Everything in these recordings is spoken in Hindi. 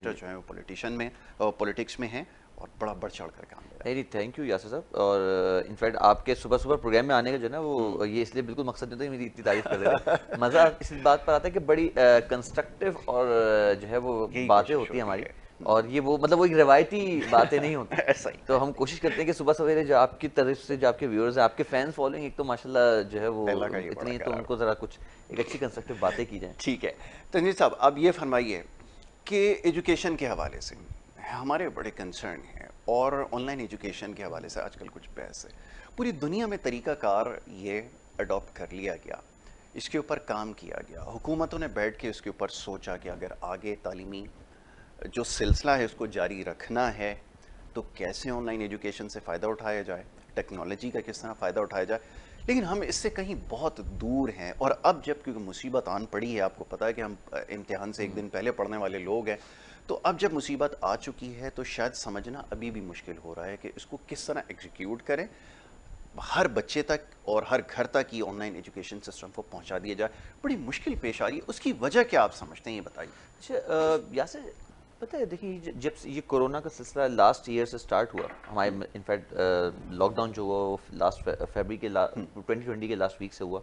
जो है वो पॉलिटिशियन में पॉलिटिक्स में हैं और बड़ा बढ़ चढ़ कर काम ले रहा नहीं थैंक यू यासर साहब। और इनफैक्ट आपके सुबह सुबह प्रोग्राम में आने का जो है ना वो ये इसलिए बिल्कुल मकसद नहीं था कि मेरी इतनी तारीफ कर रहे थे। मज़ा इस बात पर आता है कि बड़ी कंस्ट्रक्टिव और जो है वो है। यही बातें कोशिश होती हैं होती हमारी। है। और ये वो मतलब वो एक रिवायती बातें नहीं होती। ऐसा ही तो हम ऐसा ही कोशिश करते हैं कि सुबह सवेरे जो आपकी तरफ से जो आपके व्यूअर्स हैं, आपके फैंस फॉलोइंग एक तो माशाल्लाह जो है वो अल्लाह का ये बड़ा इतनी, तो करार उनको ज़रा कुछ एक अच्छी कंस्ट्रक्टिव बातें की जाएँ। ठीक है। तंजीर साहब, अब ये फरमाइए कि एजुकेशन के हवाले से हमारे बड़े कंसर्न हैं और ऑनलाइन एजुकेशन के हवाले से आजकल कुछ बहस है। पूरी दुनिया में तरीक़ाकार ये अडॉप्ट कर लिया गया, इसके ऊपर काम किया गया, हुकूमतों ने बैठ के इसके ऊपर सोचा कि अगर आगे तालीमी जो सिलसिला है उसको जारी रखना है तो कैसे ऑनलाइन एजुकेशन से फ़ायदा उठाया जाए, टेक्नोलॉजी का किस तरह फ़ायदा उठाया जाए। लेकिन हम इससे कहीं बहुत दूर हैं और अब जब क्योंकि मुसीबत आन पड़ी है, आपको पता है कि हम इम्तिहान से एक दिन पहले पढ़ने वाले लोग हैं, तो अब जब मुसीबत आ चुकी है तो शायद समझना अभी भी मुश्किल हो रहा है कि इसको किस तरह एग्जीक्यूट करें, हर बच्चे तक और हर घर तक ये ऑनलाइन एजुकेशन सिस्टम को पहुंचा दिया जाए। बड़ी मुश्किल पेश आ रही है, उसकी वजह क्या आप समझते हैं, ये बताइए। अच्छा यासर, पता है देखिए जब से ये कोरोना का सिलसिला लास्ट ईयर से स्टार्ट हुआ हमारे, इनफैक्ट लॉकडाउन जो हुआ वो लास्ट फरवरी के 2020 के लास्ट वीक से हुआ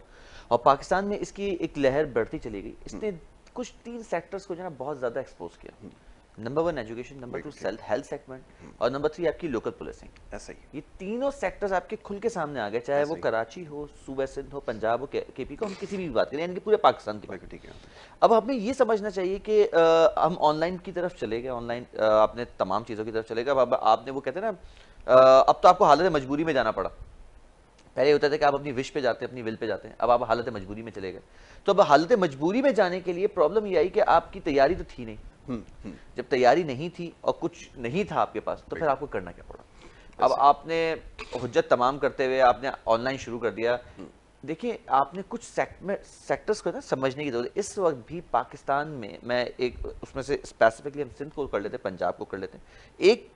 और पाकिस्तान में इसकी एक लहर बढ़ती चली गई। इसने कुछ 3 सेक्टर्स को जो है ना बहुत ज़्यादा एक्सपोज किया। Number 1 education, number 2 health segment और नंबर 3 आपकी लोकल पुलिसिंग। ऐसा ही ये तीनों सेक्टर्स आपके खुल के सामने आ गए, चाहे ऐसा वो ही कराची हो, सूबा सिंध हो, पंजाब हो, केपी को, हम किसी भी बात करें, यानी कि पूरे पाकिस्तान की बात। बिल्कुल ठीक है। अब हमें ये समझना चाहिए कि हम ऑनलाइन की तरफ चले गए, ऑनलाइन आपने तमाम चीज़ों की तरफ चले गए। अब आपने वो कहते हैं ना, अब तो आपको हालत मजबूरी में जाना पड़ा। पहले होता था कि आप अपनी विश पे जाते हैं, अपनी विल पे जाते हैं, अब आप हालत मजबूरी में चले गए। तो अब हालत मजबूरी में जाने के लिए प्रॉब्लम ये आई कि आपकी तैयारी तो थी नहीं। जब तैयारी नहीं थी और कुछ नहीं था आपके पास, तो फिर आपको करना क्या पड़ा? अब ऐसा आपने हुज्जत तमाम करते हुए आपने ऑनलाइन शुरू कर दिया। देखिए आपने कुछ सेक्टर्स को ना समझने की जरूरत है। इस वक्त भी पाकिस्तान में, मैं एक उसमें से स्पेसिफिकली हम सिंध को कर लेते हैं, पंजाब को कर लेते हैं, एक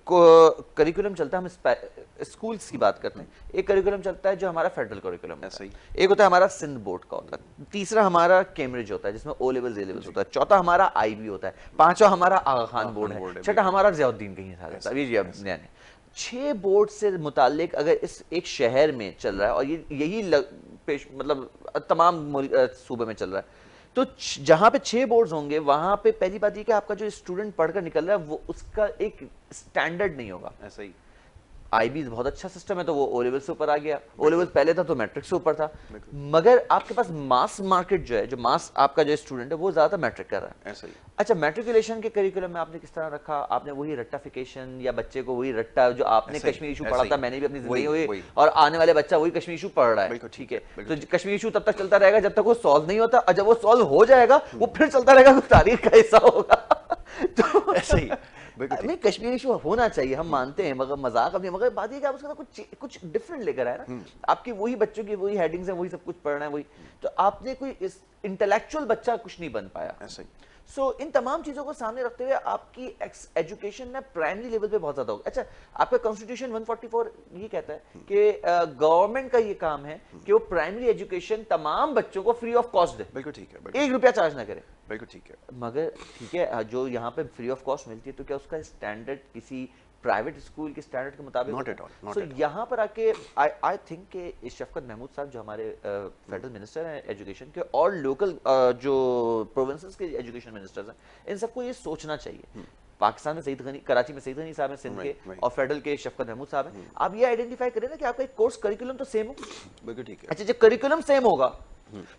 करिकुलम चलता है, हम स्कूल्स की बात करते हैं, एक करिकुलम चलता है जो हमारा फेडरल करिकुलम होता ऐसा है, ही एक होता है हमारा सिंध बोर्ड का होता है, तीसरा हमारा कैम्ब्रिज होता है जिसमें ओ लेवल्स ए लेवल्स होता है, चौथा हमारा IB होता है, पांचवा हमारा आगा खान बोर्ड है, बोर्ड है छठा हमारा जियाउद्दीन कहीं था। ये अब नया नया 6 बोर्ड से मुतालिक अगर इस एक शहर में चल रहा है और ये यही मतलब तमाम सूबे में चल रहा है, तो जहां पे 6 बोर्ड्स होंगे वहां पे पहली बात ये कि आपका जो स्टूडेंट पढ़कर निकल रहा है वो उसका एक स्टैंडर्ड नहीं होगा। ऐसा ही IB बहुत अच्छा सिस्टम है तो वो ओ लेवल से ऊपर आ गया, ओ लेवल पहले था तो मैट्रिक से ऊपर था, बिल्कुल मगर आपके पास मास मार्केट जो है, जो मास आपका जो स्टूडेंट है वो ज्यादा मैट्रिक कर रहा है। ऐसा ही अच्छा, मैट्रिकुलेशन के करिकुलम में आपने किस तरह रखा? आपने वही रट्टाफिकेशन या बच्चे को वही रट्टा जो आपने ऐसा ही कश्मीरी इशू ऐसा पढ़ा ही था, मैंने भी अपनी जिंदगी वही हुई, वही और आने वाले बच्चा वही कश्मीरी इशू पढ़ रहा है। बिल्कुल ठीक है, बिल्कुल तो ठीक कश्मीरी इशू तब तक चलता रहेगा जब तक वो सॉल्व नहीं होता, और जब वो सॉल्व हो जाएगा वो फिर चलता रहेगा, वो तारीख का हिस्सा होगा। तो ऐसा ही बिल्कुल नहीं, ठीक कश्मीरी इशू होना चाहिए, हम मानते हैं, मगर मजाक अपनी, मगर बात ये कि आप उसका कुछ डिफरेंट लेकर आए ना। आपकी वही बच्चों की वही हेडिंग्स हैं, वही सब कुछ पढ़ना है, वही तो आपने कोई इस इंटेलेक्चुअल बच्चा कुछ नहीं बन पाया। ऐसा ही इन तमाम चीजों को सामने रखते हुए आपकी एजुकेशन ना प्राइमरी लेवल पे बहुत ज्यादा होगा। अच्छा, आपका कॉन्स्टिट्यूशन 144 ये कहता है कि गवर्नमेंट का ये काम है कि वो प्राइमरी एजुकेशन तमाम बच्चों को फ्री ऑफ कॉस्ट दे, बिल्कुल ठीक है 1 रुपया चार्ज ना करे। बिल्कुल ठीक है मगर ठीक है, जो यहाँ पे फ्री ऑफ कॉस्ट मिलती है तो क्या उसका स्टैंडर्ड किसी प्राइवेट स्कूल के स्टैंडर्ड के मुताबिक नॉट होता एट है? ऑल सो यहाँ पर आके आई थिंक कि शफकत महमूद साहब जो हमारे फेडरल मिनिस्टर हैं एजुकेशन के, और लोकल जो प्रोविंसेस के एजुकेशन मिनिस्टर्स हैं, इन सबको ये सोचना चाहिए। पाकिस्तान में सईद गनी, कराची में सईद गनी साहब हैं सिंध के, और फेडरल के शफकत महमूद साहब हैं। आप ये आइडेंटिफाई करें ना कि आपका एक कोर्स करिकुलम तो सेम हो। बिल्कुल ठीक है अच्छा, जब करिकुलम सेम होगा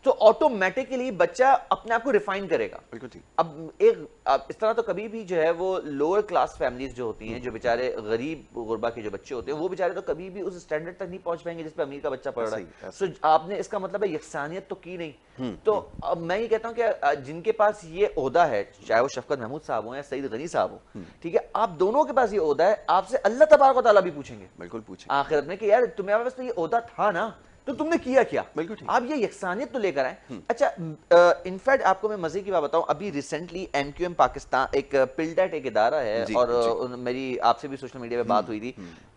तो ऑटोमेटिकली बच्चा अपने आप को रिफाइन करेगा। बिल्कुल ठीक अब इस तरह तो कभी भी जो है वो लोअर क्लास फैमिलीज जो होती हैं, जो बेचारे गरीब गुरबा के जो बच्चे होते हैं, वो बेचारे तो कभी भी उस स्टैंडर्ड तक नहीं पहुंच पाएंगे जिस पे अमीर का बच्चा पढ़ रहा है। सो आपने इसका मतलब है यकसानियत तो की नहीं। तो अब मैं ये कहता हूं कि जिनके पास ये ओहदा है, चाहे वो शफकत महमूद साहब हो या सईद गनी साहब हो, ठीक है, आप दोनों के पास ये ओहदा है, आपसे अल्लाह तबारक व तआला भी पूछेंगे बिल्कुल पूछें आखिरत में कि यार तुम्हारे पास तो ये ओहदा था ना, तो तुमने किया क्या? बिल्कुल ठीक आप ये यकसानियत तो लेकर आए। अच्छा, इनफैक्ट आपको मैं मजे की बात बताऊं, अभी रिसेंटली MQM पाकिस्तान, एक पिल्डेट एक इदारा है, जी और जी मेरी आपसे भी सोशल मीडिया पे बात हुई थी।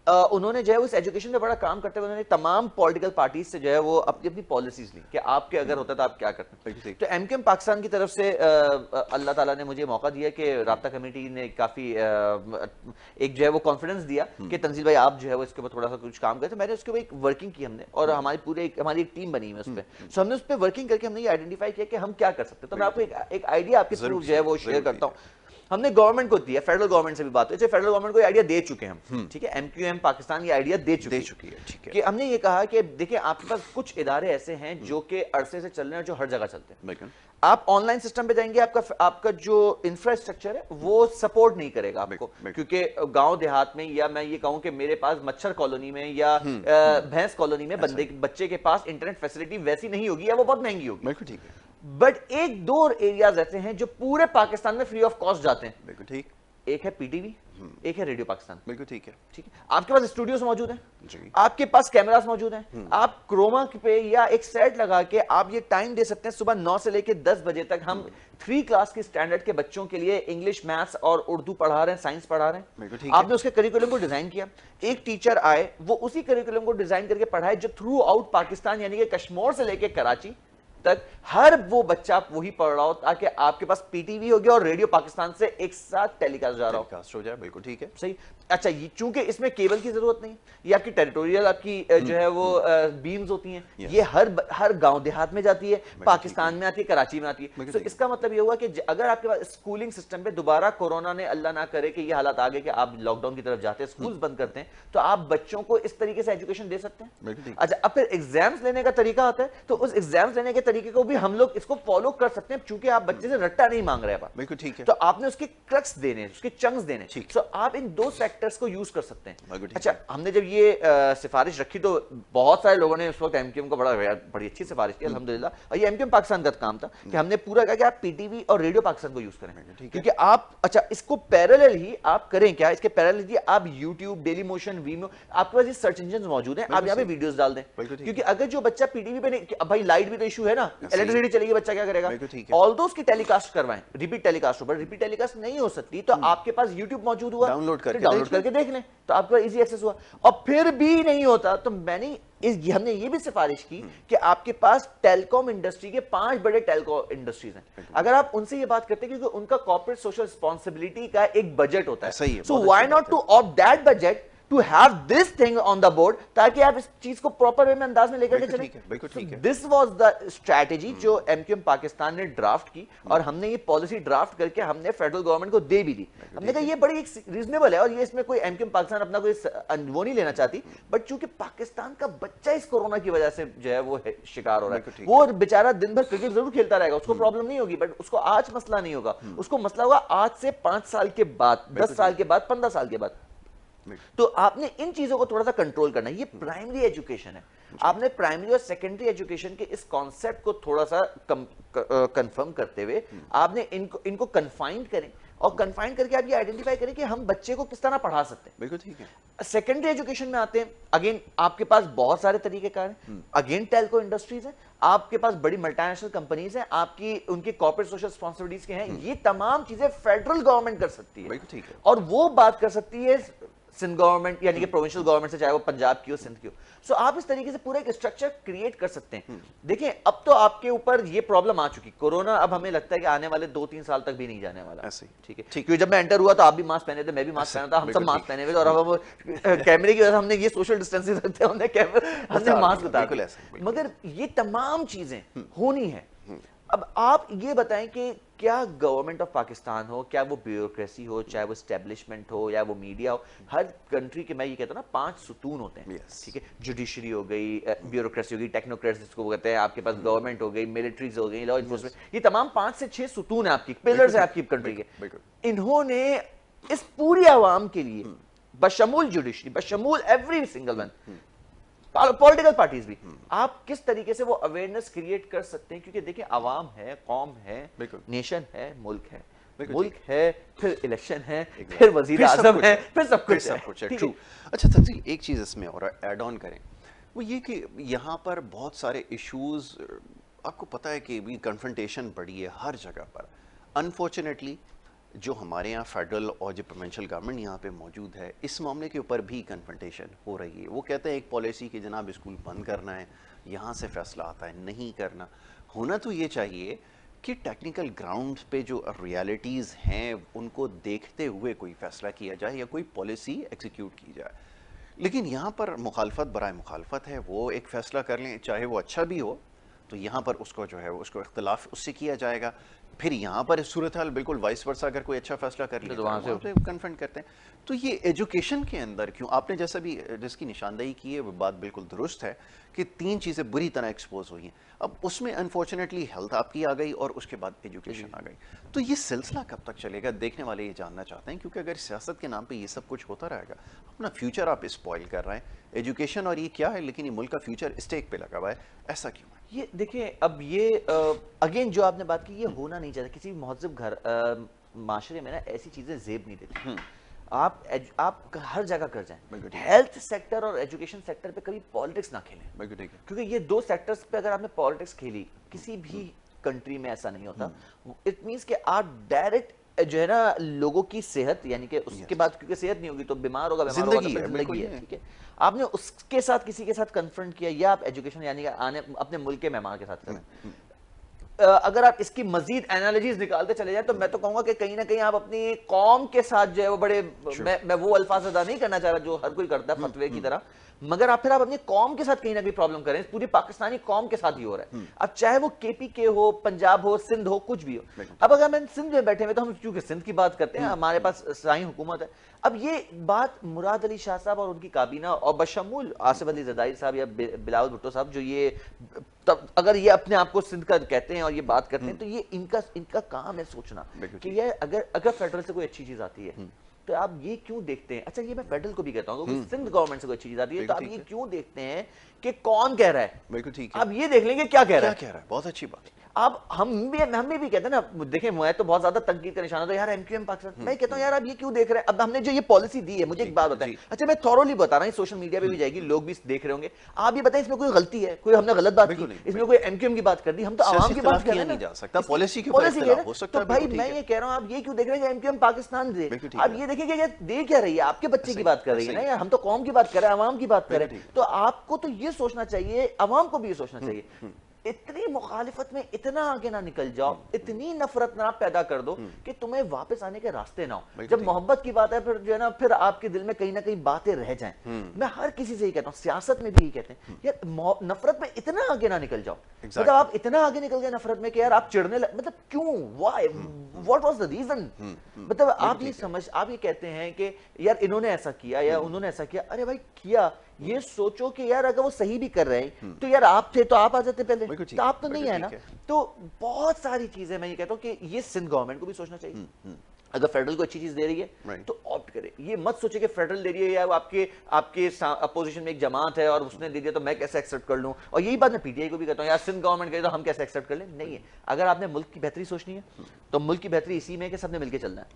उन्होंने जो है उस एजुकेशन पे बड़ा काम करते हुए उन्होंने तमाम पॉलिटिकल पार्टीज से जो है वो अपनी अपनी पॉलिसीज ली कि आपके अगर होता तो आप क्या करते हैं। तो एमकेएम पाकिस्तान की तरफ से अल्लाह ताला ने मुझे मौका दिया कि राब्ता कमेटी ने काफ़ी एक जो है वो कॉन्फिडेंस दिया कि तंजील भाई आप जो है वो इसके ऊपर थोड़ा सा कुछ काम करें। तो मैंने उसके ऊपर एक वर्किंग की हमने, और हमारी एक टीम बनी है उस पर। सो हमने उस पर वर्किंग करके हमने ये आइडेंटिफाई किया कि हम क्या कर सकते हैं। तो मैं आपको एक आइडिया आपके थ्रू जो है वो शेयर करता हूँ। हमने गवर्नमेंट को दिया, फेडरल गवर्नमेंट से भी बात हुई, फेडरल गवर्नमेंट को ये आइडिया दे चुके हैं हम, ठीक है, एमक्यूएम पाकिस्तान ये आइडिया दे चुकी है, ठीक है, कि हमने ये कहा कि देखिए आपके पास कुछ इदारे ऐसे हैं जो कि अरसे से चल रहे हैं, जो हर जगह चलते हैं। आप ऑनलाइन सिस्टम पे जाएंगे, आपका जो इंफ्रास्ट्रक्चर है वो सपोर्ट नहीं करेगा आपको, क्योंकि गांव देहात में, या मैं ये कहूं कि मेरे पास मच्छर कॉलोनी में या भैंस कॉलोनी में बच्चे के पास इंटरनेट फैसिलिटी वैसी नहीं होगी, या वो बहुत महंगी होगी, ठीक है। बट एक दो एरियाज ऐसे हैं जो पूरे पाकिस्तान में फ्री ऑफ कॉस्ट जाते हैं, बिल्कुल ठीक। एक है पीटीवी, एक है रेडियो पाकिस्तान, बिल्कुल ठीक है, ठीक है। आपके पास स्टूडियोज मौजूद हैं, आपके पास कैमरास मौजूद हैं, आप क्रोमा पे या एक सेट लगा के आप ये टाइम दे सकते हैं सुबह 9 से लेकर 10 बजे तक हम 3 क्लास के स्टैंडर्ड के बच्चों के लिए इंग्लिश, मैथ्स और उर्दू पढ़ा रहे हैं, साइंस पढ़ा रहे हैं। आपने उसके करिकुलम को डिजाइन किया, एक टीचर आए, वो उसी करिकुलम को डिजाइन करके पढ़ाए जो थ्रू आउट पाकिस्तान, यानी कि कश्मीर से लेकर कराची तक हर वो बच्चा वही पढ़ रहा हो, ताकि आपके पास पीटीवी हो गया और रेडियो पाकिस्तान से एक साथ टेलीकास्ट जा रहा हो जाए, बिल्कुल ठीक है, सही। अच्छा, ये चूंकि इसमें केबल की जरूरत नहीं, ये आपकी टेरिटोरियल आपकी जो है वो बीम्स होती हैं, ये हर गांव देहात में जाती है, पाकिस्तान में आती है, कराची में आती है। तो इसका मतलब ये हुआ कि अगर आपके पास स्कूलिंग सिस्टम पे दोबारा कोरोना ने, अल्लाह ना करे कि ये हालात आ गए कि आप लॉकडाउन की तरफ जाते हैं, स्कूल बंद करते हैं, तो आप बच्चों को इस तरीके से एजुकेशन दे सकते हैं। अच्छा, अब फिर एग्जाम्स लेने का तरीका आता है, तो उस एग्जाम्स लेने के तरीके को भी हम लोग इसको फॉलो कर सकते हैं, चूंकि आप बच्चे से रट्टा नहीं मांग रहे हैं, बिल्कुल ठीक है, तो आपने उसके क्रक्स देने, उसके चंक्स देने, तो आप इन दो सेक्टर्स को यूज कर सकते हैं। अच्छा, हमने जब ये सिफारिश रखी तो बहुत सारे लोगों ने उस वक्त एमक्यूएम को बड़ी अच्छी सिफारिश की, अल्हम्दुलिल्लाह। और ये एमक्यूएम पाकिस्तान का काम था कि हमने पूरा कहा कि आप पीटीवी और रेडियो पाकिस्तान को यूज करें, क्योंकि आप, अच्छा, इसको पैरेलल ही आप करें क्या, इसके पैरेलल ही आप यूट्यूब, डेली मोशन, वीमो, आपके पास ये सर्च इंजन मौजूद हैं, आप यहाँ पे वीडियोस डाल दें, क्योंकि अगर जो बच्चा पीटीवी पे नहीं, अब भाई लाइट भी तो इशू है ना, इलेक्ट्रिसिटी चलेगी, बच्चा क्या करेगा, ऑल्दो उसकी टेलीकास्ट करवाएं, रिपीट टेलीकास्ट हो, रिपीट टेलीकास्ट नहीं हो सकती, तो आपके पास यूट्यूब मौजूद हुआ, डाउनलोड करके देख लें, तो आपका इजी एक्सेस हुआ। और फिर भी नहीं होता तो हमने ये भी सिफारिश की कि आपके पास टेलीकॉम इंडस्ट्री के 5 बड़े टेलीकॉम इंडस्ट्रीज हैं, अगर आप उनसे ये बात करते हैं, क्योंकि उनका कॉर्पोरेट सोशल रिस्पांसिबिलिटी का एक बजट होता है, so why not to opt that budget to have this thing on the board, ताकि आप इस चीज को प्रॉपर वे में अंदाज में लेकर के चलें। बिल्कुल ठीक है। दिस वाज द स्ट्रैटेजी जो एमक्यूएम पाकिस्तान ने ड्राफ्ट की, और हमने ये पॉलिसी ड्राफ्ट करके हमने फेडरल गवर्नमेंट को दे भी दी। हमने कहा ये बड़ी रीजनेबल है, और ये इसमें कोई एमक्यूएम पाकिस्तान अपना कोई वो नहीं लेना चाहती, बट चूंकि पाकिस्तान का बच्चा इस कोरोना की वजह से जो है वो शिकार हो रहा है, वो बेचारा दिन भर क्रिकेट जरूर खेलता रहेगा, उसको प्रॉब्लम नहीं होगी, बट उसको आज मसला नहीं होगा, उसको मसला होगा आज से 5 साल के बाद, 10 साल के बाद, 15 साल के बाद। तो आपने इन चीजों को थोड़ा सा कंट्रोल करना है। ये प्राइमरी एजुकेशन है, आपने प्राइमरी और सेकेंडरी एजुकेशन के इस कॉन्सेप्ट को थोड़ा सा कंफर्म करते हुए आपने इनको कन्फाइंड करें, और कन्फाइंड करके आप ये आइडेंटिफाई करें कि हम बच्चे को किस तरह पढ़ा सकते हैं। बिल्कुल ठीक है। सेकेंडरी एजुकेशन में आते हैं, अगेन आपके पास बहुत सारे तरीकेकार हैं, अगेन टेलको इंडस्ट्रीज है, आपके पास बड़ी मल्टीनेशनल कंपनीज हैं, आपकी उनके कॉर्पोरेट सोशल रिस्पांसिबिलिटीज के हैं, ये तमाम चीजें फेडरल गवर्नमेंट कर सकती है। बिल्कुल ठीक है। और वो बात कर सकती है सिंध गवर्नमेंट, यानी कि प्रोविंशियल गवर्नमेंट से, चाहे वो पंजाब की हो, सिंध की हो। सो आप इस तरीके से पूरा एक स्ट्रक्चर क्रिएट कर सकते हैं। देखिए, अब तो आपके ऊपर ये प्रॉब्लम आ चुकी, कोरोना अब हमें लगता है कि आने वाले 2-3 साल तक भी नहीं जाने वाला, ठीक है, क्योंकि जब मैं एंटर हुआ तो आप भी मास्क पहने थे, मैं भी मास्क पहना था, हम सब मास्क पहने हुए, और अब कैमरे की वजह से हमने ये सोशल डिस्टेंसिंग रखते हैं, हमने मास्क उतार दिया। मगर ये तमाम चीजें होनी है। अब आप ये बताएं कि क्या गवर्नमेंट ऑफ पाकिस्तान हो, क्या वो ब्यूरोक्रेसी हो, चाहे वो एस्टेब्लिशमेंट हो या वो मीडिया हो, हर कंट्री के, मैं ये कहता हूँ ना, 5 सुतून होते हैं, ठीक है, जुडिशरी हो गई, ब्यूरोक्रेसी हो गई, टेक्नोक्रेट्स जिसको कहते हैं, आपके पास गवर्नमेंट हो गई, मिलिट्रीज हो गई, लॉ इन्फोर्समेंट, ये तमाम 5 से 6 सुतून है, आपकी पिलर्स है आपकी कंट्री के। इन्होंने इस पूरी आवाम के लिए, बशमूल जुडिशरी, बशमूल every single one, political parties भी, आप किस तरीके से वो अवेयरनेस क्रिएट कर सकते हैं, क्योंकि देखिए आवाम है, कौम है, नेशन है, मुल्क है, फिर इलेक्शन है, फिर वजीर आजम है, फिर सब कुछ है। ट्रू। अच्छा तंजील, एक चीज इसमें और ऐड ऑन करें, वो ये कि यहाँ पर बहुत सारे इश्यूज, आपको पता है कि भी कन्फ्रंटेशन बढ़ी है हर जगह पर, अनफॉर्चुनेटली जो हमारे यहाँ फेडरल और जो प्रोविंशियल गवर्नमेंट यहाँ पे मौजूद है, इस मामले के ऊपर भी कन्फ्रंटेशन हो रही है। वो कहते हैं एक पॉलिसी कि जनाब स्कूल बंद करना है, यहाँ से फैसला आता है नहीं करना। होना तो ये चाहिए कि टेक्निकल ग्राउंड पे जो रियलिटीज़ हैं उनको देखते हुए कोई फ़ैसला किया जाए या कोई पॉलिसी एग्जीक्यूट की जाए। लेकिन यहाँ पर मुखालफत बराए मुखालफत है, वो एक फ़ैसला कर लें, चाहे वो अच्छा भी हो तो यहाँ पर उसको जो है उसको इख्तलाफ उससे किया जाएगा। फिर यहाँ पर सूरत हाल बिल्कुल वाइस वर्सा, अगर कोई अच्छा फैसला कर लिया तो वहाँ से कन्फ्रंट करते हैं। तो ये एजुकेशन के अंदर क्यों, आपने जैसा भी जिसकी निशानदेही की है वो बात बिल्कुल दुरुस्त है कि 3 चीज़ें बुरी तरह एक्सपोज हुई हैं। अब उसमें अनफॉर्चुनेटली हेल्थ आपकी आ गई और उसके बाद एजुकेशन आ गई। तो ये सिलसिला कब तक चलेगा, देखने वाले ये जानना चाहते हैं, क्योंकि अगर सियासत के नाम पे ये सब कुछ होता रहेगा, अपना फ्यूचर आप स्पॉइल कर रहे हैं। एजुकेशन और ये क्या है, लेकिन ये मुल्क का फ्यूचर स्टेक पे लगा हुआ है, ऐसा क्यों है? ये देखिए, अब ये अगेन जो आपने बात की, ये होना नहीं चाहिए। किसी भी महज़ब घर माशरे में ना ऐसी चीज़ें ज़ेब नहीं देती। आप हर जगह कर जाएं, हेल्थ सेक्टर और एजुकेशन सेक्टर पे कभी पॉलिटिक्स ना खेलें, क्योंकि ये 2 सेक्टर्स पे अगर आपने पॉलिटिक्स खेली, किसी भी कंट्री में ऐसा नहीं होता। इट मीन्स कि आप डायरेक्ट जो है ना लोगों की सेहत, यानी कि उसके बाद, क्योंकि सेहत नहीं होगी तो बीमार होगा, जिंदगी है, ठीक है। आपने उसके साथ किसी के साथ कन्फ्रंट किया, या आप एजुकेशन यानी कि आने अपने मुल्क के मेहमान के साथ करें। अगर आप इसकी मजीद एनालॉजीज निकालते चले जाए तो मैं तो कहूंगा कि कहीं ना कहीं आप अपनी कौम के साथ जो है वो बड़े, मैं वो अल्फाज अदा नहीं करना चाह रहा जो हर कोई करता है फतवे की तरह, मगर आप अपनी कौम के साथ कहीं ना कहीं प्रॉब्लम करें। पूरी पाकिस्तानी कौम के साथ ही हो रहा है। अब चाहे वो केपीके हो, पंजाब हो, सिंध हो, कुछ भी हो। अब अगर हम सिंध में बैठे हुए तो हम क्योंकि सिंध की बात करते हैं, हमारे पास साई हुकूमत है। अब ये बात मुराद अली शाह साहब और उनकी काबीना और बशमूल आसिफ अली जरदारी साहब या बिलावल भुट्टो साहब, जो ये तब अगर ये अपने आप को सिंध का कहते हैं और ये बात करते हैं, तो ये इनका काम है सोचना कि ये अगर फेडरल से कोई अच्छी चीज आती है तो आप ये क्यों देखते हैं। अच्छा, ये मैं फेडरल को भी कहता हूँ, सिंध गवर्नमेंट से कोई अच्छी चीज आती है तो आप ये क्यों देखते हैं कि कौन कह रहा है। बिल्कुल ठीक है, आप ये देख लेंगे क्या कह रहा है। बहुत अच्छी बात। अब हम भी कहते हैं ना, देखें मैं तो बहुत ज्यादा तनकीद का निशान होता है यार एमक्यूएम पाकिस्तान। मैं कहता हूँ यार आप ये क्यों देख रहे हैं। अब हमने जो ये पॉलिसी दी है, मुझे एक बात बताएं, अच्छा मैं थॉरोली बता रहा हूँ, सोशल मीडिया पे भी जाएगी, लोग भी देख रहे होंगे। आप ये बताएं इसमें कोई गलती है, कोई हमने गलत बात की, इसमें कोई एमक्यूएम की बात कर दी, हम तो आवाम की बात कर रहे हैं ना, पॉलिसी के ऊपर हो सकता है। तो भाई मैं ये कह रहा हूँ आप ये क्यों देख रहे हैं एमक्यूएम पाकिस्तान दे। आप ये देखिए कि दे क्या रही है, आपके बच्चे की बात कर रही है ना, हम तो कौम की बात कर रहे हैं, आवाम की बात कर रहे हैं। तो आपको तो ये सोचना चाहिए, आवाम को भी ये सोचना चाहिए, इतनी मुखालिफत में इतना आगे ना निकल जाओ, इतनी नफरत ना पैदा कर दो कि तुम्हें वापस आने के रास्ते ना हो। जब मोहब्बत की बात है फिर जो है ना, फिर आपके दिल में कहीं ना कहीं बातें रह जाएं। मैं हर किसी से ही कहता हूँ, सियासत में भी यही कहते हैं यार, नफरत में इतना आगे ना निकल जाओ। मतलब आप इतना आगे निकल गए नफरत में कि यार आप चिढ़ने मतलब क्यों, why, what was the reason. मतलब आप ये कहते हैं कि यार इन्होंने ऐसा किया या उन्होंने ऐसा किया। अरे भाई किया, ये सोचो कि यार अगर वो सही भी कर रहे हैं तो यार आप थे तो आप आ जाते पहले, तो आप तो नहीं है ना। तो बहुत सारी चीजें मैं ये कहता हूँ कि ये सिंध गवर्नमेंट को भी सोचना चाहिए। अगर फेडरल को अच्छी चीज दे रही है तो ऑप्ट करे। ये मत सोचे कि फेडरल दे रही है या आपके अपोजिशन में एक जमात है और उसने दे दिया तो मैं कैसे एक्सेप्ट कर लूं। और यही बात मैं पीटीआई को भी कहता हूं, यार सिंध गवर्नमेंट करे तो हम कैसे एक्सेप्ट कर लें। नहीं है, अगर आपने मुल्क की बेहतरी सोचनी है तो मुल्क की बेहतरी इसी में कि सबने मिलकर चलना है।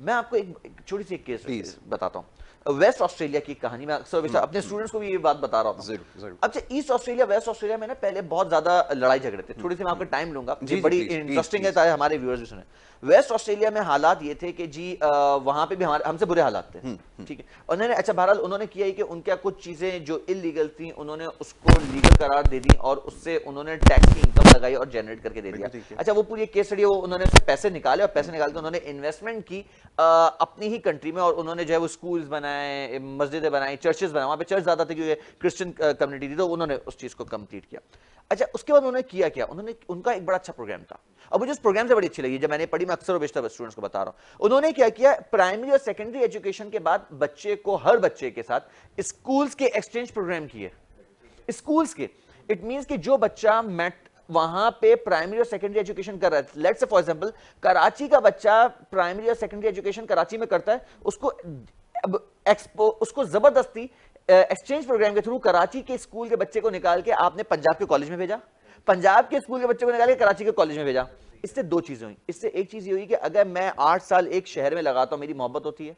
मैं आपको एक छोटी सी एक केस बताता हूँ। वेस्ट ऑस्ट्रेलिया की कहानी में अक्सर अपने स्टूडेंट्स को भी ये बात बता रहा हूँ। अच्छा, ईस्ट ऑस्ट्रेलिया वेस्ट ऑस्ट्रेलिया में ना पहले बहुत ज्यादा लड़ाई झगड़े थे। थोड़ी सी मैं आपका टाइम लूंगा, बड़ी इंटरेस्टिंग है ताकि हमारे व्यूअर्स भी सुने। वेस्ट ऑस्ट्रेलिया में हालात ये थे कि जी वहां पे भी हमसे बुरे हालात थे, ठीक है। उन्होंने अच्छा बहरहाल उन्होंने किया ही कि उनके कुछ चीजें जो इलीगल थी उन्होंने उसको लीगल करार दे दी और उससे उन्होंने टैक्स की इनकम लगाई और जनरेट करके दे दिया। अच्छा, वो पूरी केस स्टडी, वो उन्होंने उससे पैसे निकाले और पैसे निकाल के उन्होंने इन्वेस्टमेंट की अपनी ही कंट्री में और उन्होंने जो है वो स्कूल्स बनाए, मस्जिदें बनाई, चर्चेस बनाए। वहां पे चर्च ज्यादा थे क्योंकि क्रिश्चियन कम्युनिटी थी, तो उन्होंने उस चीज को कंप्लीट किया। अच्छा, उसके बाद उन्होंने किया क्या, उनका एक बड़ा अच्छा प्रोग्राम था और मुझे उस प्रोग्राम से बड़ी अच्छी लगी, जब मैंने पढ़ी, मैं अक्सर और बेशतर स्टूडेंट्स को बता रहा हूं। उन्होंने क्या किया, प्राइमरी और सेकेंडरी एजुकेशन के बाद बच्चे को, हर बच्चे के साथ स्कूल्स के एक्सचेंज प्रोग्राम किए। स्कूल्स के, इट मींस कि जो बच्चा वहां पे प्राइमरी और सेकेंडरी एजुकेशन कर रहा है, let's say for example Karachi का बच्चा प्राइमरी और सेकेंडरी एजुकेशन कराची में करता है, उसको जबरदस्ती एक्सचेंज प्रोग्राम के थ्रू कराची के स्कूल के बच्चे को निकाल के आपने पंजाब के कॉलेज में भेजा, पंजाब के स्कूल के बच्चे को निकाल के कराची के कॉलेज में भेजा। इससे 2 चीजें हुई। इससे एक चीज ये हुई कि अगर मैं 8 साल एक शहर में लगाता हूं, मेरी मोहब्बत होती है,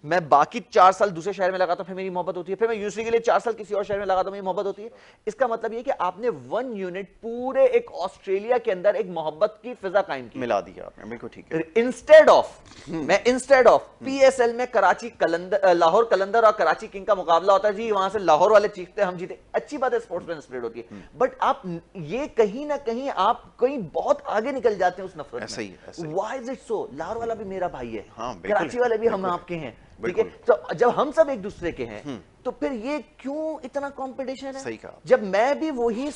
मैं बाकी 4 साल दूसरे शहर में लगाता हूं, फिर मेरी मोहब्बत होती है, फिर मैं यूनिवर्सिटी के लिए 4 साल किसी और शहर में लगाता हूं, मेरी मोहब्बत होती है। इसका मतलब ये कि आपने 1 यूनिट पूरे एक ऑस्ट्रेलिया के अंदर एक मोहब्बत की फिजा कायम की, मिला दिया आपने, बिल्कुल ठीक है। इंस्टेड ऑफ पीएसएल में कराची कलंदर, लाहौर कलंदर और कराची किंग का मुकाबला होता है जी, वहां से लाहौर वाले चीखते हम जीते, अच्छी बात है, स्पोर्ट्समैन स्पिरिट होती है, बट आप ये कहीं ना कहीं आप कहीं बहुत आगे निकल जाते हैं उस नफरत ऐसा ही, में। Why is it so? Lahore वाला भी मेरा भाई है, हाँ, बिल्कुल, कराची वाले भी हम आपके हैं, ठीक है, तो जब हम सब एक दूसरे के हैं तो फिर ये क्यों इतना कंपटीशन है? सही कहा। जब मैं भी वही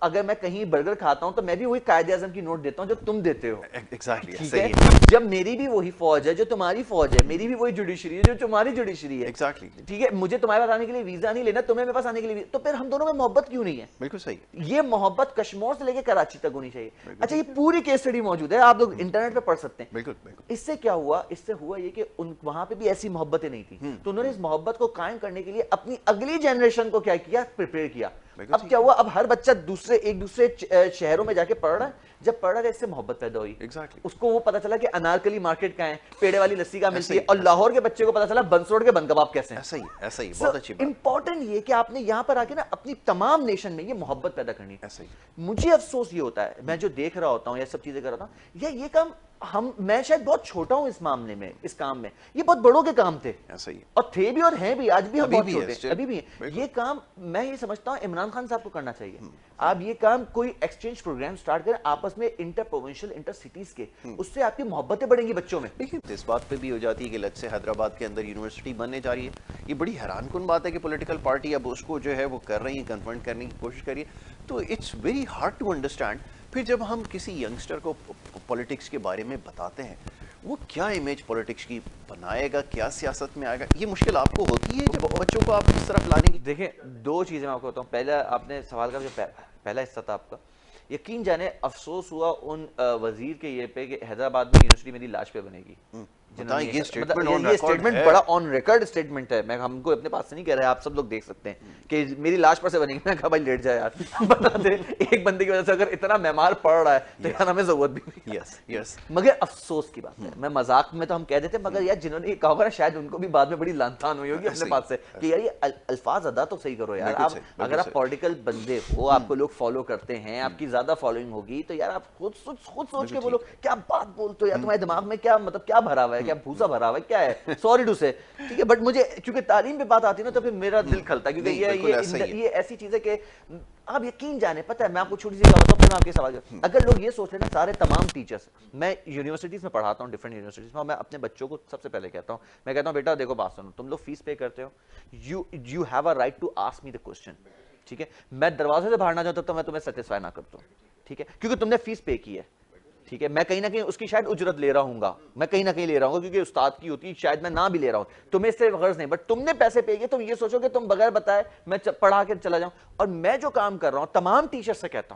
अगर मैं कहीं बर्गर खाता हूं तो मैं भी वही कायदे आजम की नोट देता हूं जो तुम देते हो, एग्जैक्टली, सही है। जब मेरी भी वही फौज है जो तुम्हारी फौज है, मेरी भी वही जुडिशरी है जो तुम्हारी जुडिशरी है, एग्जैक्टली, ठीक है, मुझे तुम्हारे पास आने के लिए वीजा नहीं लेना, तुम्हें मेरे पास आने के लिए, तो फिर हम दोनों में मोहब्बत क्यों नहीं है? बिल्कुल सही। ये मोहब्बत कश्मीर से लेकर कराची तक होनी चाहिए। अच्छा, ये पूरी केस स्टडी मौजूद है, आप लोग इंटरनेट पे पढ़ सकते हैं। बिल्कुल बिल्कुल। इससे क्या हुआ? इससे हुआ ये कि वहां पे भी ऐसी मोहब्बतें नहीं थी, तो उन्होंने इस मोहब्बत को कायम करने के लिए अपनी अगली जनरेशन को क्या किया? प्रिपेयर किया। अब क्या हुआ? अब हर बच्चा एक दूसरे शहरों में जाके पढ़ रहा है, जब पढ़ रहा है इससे मोहब्बत पैदा हुई। Exactly. उसको वो पता चला कि अनारकली मार्केट कहाँ है, पेड़े वाली लस्सी कहाँ मिलती है, और लाहौर के बच्चे को पता चला बंसरोड के बन कबाब कैसे हैं। ऐसा ही बहुत अच्छी बात। इंपॉर्टेंट ये कि आपने यहाँ पर आके ना अपनी तमाम नेशन में ये मोहब्बत पैदा करनी है। ऐसा ही। मुझे अफसोस ये होता है, मैं जो देख रहा होता हूँ या सब चीजें कर रहा हूँ, या ये काम मैं शायद बहुत छोटा हूं इस मामले में, इस काम में, ये बहुत बड़ों के काम थे, ऐसा ही, और थे भी और हैं भी, आज भी हम बहुत छोटे हैं, अभी भी हैं। ये काम मैं ये समझता हूं इमरान खान साहब को करना चाहिए। आप ये काम कोई एक्सचेंज प्रोग्राम स्टार्ट करें आपस में, इंटर प्रोविंशियल, इंटर सिटीज के, उससे आपकी मोहब्बतें बढ़ेंगी बच्चों में। देखिए इस बात पे भी हो जाती है कि लग से हैदराबाद के अंदर यूनिवर्सिटी बनने जा रही है, ये बड़ी हैरानकुन बात है कि पॉलिटिकल पार्टी अब उसको जो है वो कर रही है, कन्फ्रंट करने की कोशिश कर रही है, तो it's very hard to understand. फिर जब हम किसी यंगस्टर को पॉलिटिक्स के बारे में बताते हैं, वो क्या इमेज पॉलिटिक्स की बनाएगा, क्या सियासत में आएगा, ये मुश्किल आपको होती है जब बच्चों को आप इस तरफ लाने की? देखें, 2 चीज़ें मैं आपको बताऊँ। पहला, आपने सवाल का जो पहला हिस्सा था आपका, यकीन जाने अफसोस हुआ उन वजीर के ये पे कि हैदराबाद में यूनिवर्सिटी मेरी लाश पे बनेगी। ये स्टेटमेंट बड़ा ऑन रिकॉर्ड स्टेटमेंट है, मैं हमको अपने पास से नहीं कह रहा है, आप सब लोग देख सकते हैं कि मेरी लाश पर से बनेगी। मैं कहा भाई लेट जाए यार, बता दे, एक बंदे की वजह से अगर इतना मेहमान पड़ रहा है तो यार हमें जरूरत भी नहीं। यस। मगर अफसोस की बात है, मैं मजाक में तो हम कह देते, मगर यार जिन्होंने ये कहा होगा ना, शायद उनको भी बाद में बड़ी लानतान हुई होगी अपने पास से कि यार ये अल्फाज अदा तो सही करो यार। आप अगर आप पॉलिटिकल बंदे हो, आपको लोग फॉलो करते हैं, आपकी ज्यादा फॉलोइंग होगी, तो यार आप खुद सोच के बोलो, क्या बात बोलते हो यार, तुम्हारे दिमाग में क्या मतलब क्या भरा हुआ है, क्या भूसा भरा हुआ है, क्या है, सॉरी टू से, ठीक है। बट मुझे क्योंकि तालीम पे बात आती है ना, तो फिर मेरा दिल खलता है, क्योंकि ये ऐसी चीज है कि आप यकीन जाने, पता है मैं आपको छोटी सी बात बताऊं, फिर आपके सवाल, अगर लोग ये सोच रहे हैं ना, सारे तमाम टीचर्स, मैं यूनिवर्सिटीज में पढ़ाता हूँ, डिफरेंट यूनिवर्सिटीज में, मैं अपने बच्चों को सबसे पहले कहता हूँ, मैं कहता हूँ बेटा देखो बात सुनो, तुम लोग फीस पे करते हो, you have a right to ask me the question, ठीक है। मैं दरवाजे से बाहर ना जाऊँ तब तो मैं तुम्हें सेटिस्फाई ना करता हूँ, ठीक है, क्योंकि तुमने फीस पे की है, ठीक है। मैं कहीं ना कहीं उसकी शायद उजरत ले रहा हूँगा, मैं कहीं ना कहीं ले रहा हूँ, क्योंकि उस्ताद की होती है, शायद मैं ना भी ले रहा हूँ, तुम्हें इससे गर्ज नहीं, बट तुमने पैसे पे किए, तुम ये सोचो कि तुम बगैर बताए मैं पढ़ा के चला जाऊँ। और मैं जो काम कर रहा हूँ, तमाम टीचर से कहता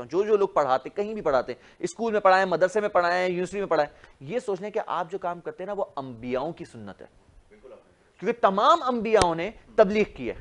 हूँ, जो लोग पढ़ाते, कहीं भी पढ़ाते, स्कूल में पढ़ाएं, मदरसे में पढ़ाएं, यूनिवर्सिटी में पढ़ाएं, ये सोचने कि आप जो काम करते हैं ना, वो अंबियाओं की सुन्नत है, क्योंकि तमाम अंबियाओं ने तबलीग की है,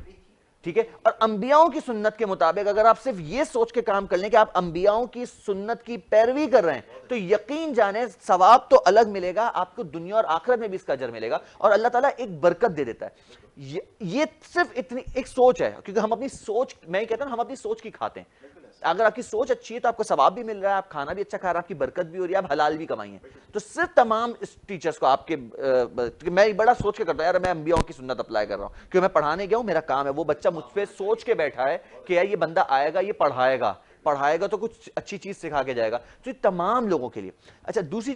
ठीक है। और अंबियाओं की सुन्नत के मुताबिक अगर आप सिर्फ ये सोच के काम कर लें कि आप अंबियाओं की सुन्नत की पैरवी कर रहे हैं, तो यकीन जाने सवाब तो अलग मिलेगा आपको, दुनिया और आखिरत में भी इसका अजर मिलेगा, और अल्लाह ताला एक बरकत दे देता है। ये सिर्फ इतनी एक सोच है, क्योंकि हम अपनी सोच, मैं ही कहता हूं, हम अपनी सोच की खाते हैं। अगर आपकी सोच अच्छी है तो आपको सवाब भी मिल रहा है, आप खाना भी अच्छा खा रहे हैं, आपकी बरकत भी हो रही है, आप हलाल भी कमाई है। तो सिर्फ तमाम टीचर्स को आपके मैं बड़ा सोच के करता हूं, यार मैं अंबियाओं की सुन्नत अप्लाई कर रहा हूं, क्योंकि मैं पढ़ाने गया हूं, मेरा काम है, वो बच्चा मुझ पे सोच के बैठा है कि यार ये बंदा आएगा, ये पढ़ाएगा तो कुछ अच्छी चीज सिखा के जाएगा, तो ये तमाम लोगों के लिए। अच्छा, दूसरी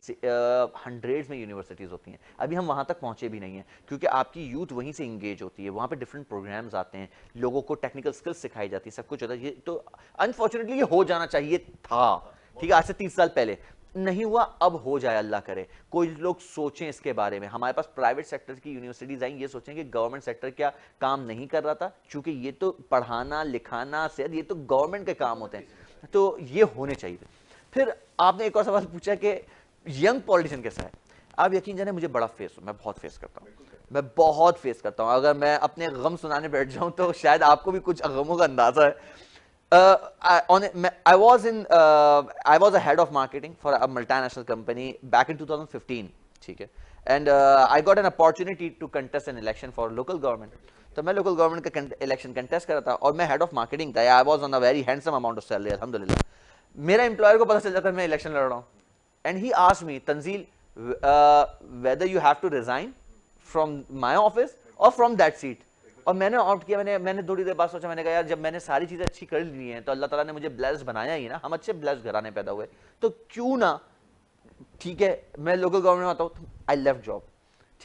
हंड्रेड्स में यूनिवर्सिटीज होती हैं, अभी हम वहां तक पहुंचे भी नहीं हैं, क्योंकि आपकी यूथ वहीं से इंगेज होती है, वहां पे डिफरेंट प्रोग्राम्स आते हैं, लोगों को टेक्निकल स्किल्स सिखाई जाती है, सब कुछ होता है। ये तो अनफॉर्चुनेटली ये हो जाना चाहिए था, ठीक है, आज से 30 साल पहले नहीं हुआ, अब हो जाए अल्लाह करे। कोई लोग सोचें इसके बारे में, हमारे पास प्राइवेट सेक्टर की यूनिवर्सिटीज आई, ये सोचें कि गवर्नमेंट सेक्टर क्या काम नहीं कर रहा था, क्योंकि ये तो पढ़ाना लिखाना से ये तो गवर्नमेंट के काम होते हैं, तो ये होने चाहिए। फिर आपने एक और सवाल पूछा कि यंग पॉलिटिशियन कैसा है। आप यकीन जाने मुझे बड़ा मैं बहुत फेस करता हूँ, अगर मैं अपने गम सुनाने बैठ जाऊं तो शायद आपको भी कुछ गमों का अंदाजा है। I was a head of marketing for a multinational company back in 2015, ठीक है, and I got an opportunity to contest an election for local government. तो मैं लोकल गवर्नमेंट का इलेक्शन कंटेस्ट कर रहा था और मैं हेड ऑफ मार्केटिंग था। I was on a very handsome amount of salary अल्हम्दुलिल्लाह। मेरा एम्प्लॉयर को पता चल जाता है मैं इलेक्शन लड़ रहा हूँ, and he asked me, Tanzeel whether you have to resign from my office और फ्रॉम दैट सीट। और मैंने ऑप्ट किया, मैंने थोड़ी देर बाद सोचा, मैंने कहा यार जब मैंने सारी चीजें अच्छी कर ली हैं तो अल्लाह ताला ने मुझे ब्लेस्ड बनाया ही ना, हम अच्छे ब्लेस्ड घराने पैदा हुए, तो क्यों ना, ठीक है मैं लोकल गवर्नमेंट में आता हूँ। आई लेफ्ट जॉब,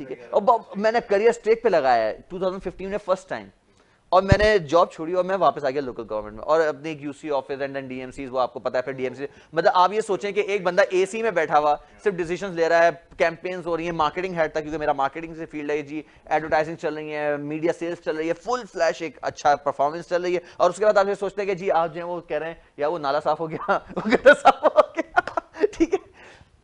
ठीक है, और मैंने करियर स्ट्रेक पे लगाया है 2015 में फर्स्ट टाइम, और मैंने जॉब छोड़ी और मैं वापस आ गया लोकल गवर्नमेंट में, और अपने एक UC office and then DMC, वो आपको पता है फिर डीएमसी, मतलब आप ये सोचें कि एक बंदा एसी में बैठा हुआ सिर्फ डिसीजंस ले रहा है, कैंपेन्स हो रही है, मार्केटिंग हेड था क्योंकि मेरा मार्केटिंग से फील्ड है जी, एडवर्टाइजिंग चल रही है, मीडिया सेल्स चल रही है, फुल फ्लैश एक अच्छा परफॉर्मेंस चल रही है, और उसके बाद आप ये सोचते हैं कि जी आप जो है वो कह रहे हैं या वो नाला साफ हो गया वो गटर साफ हो गया ठीक है,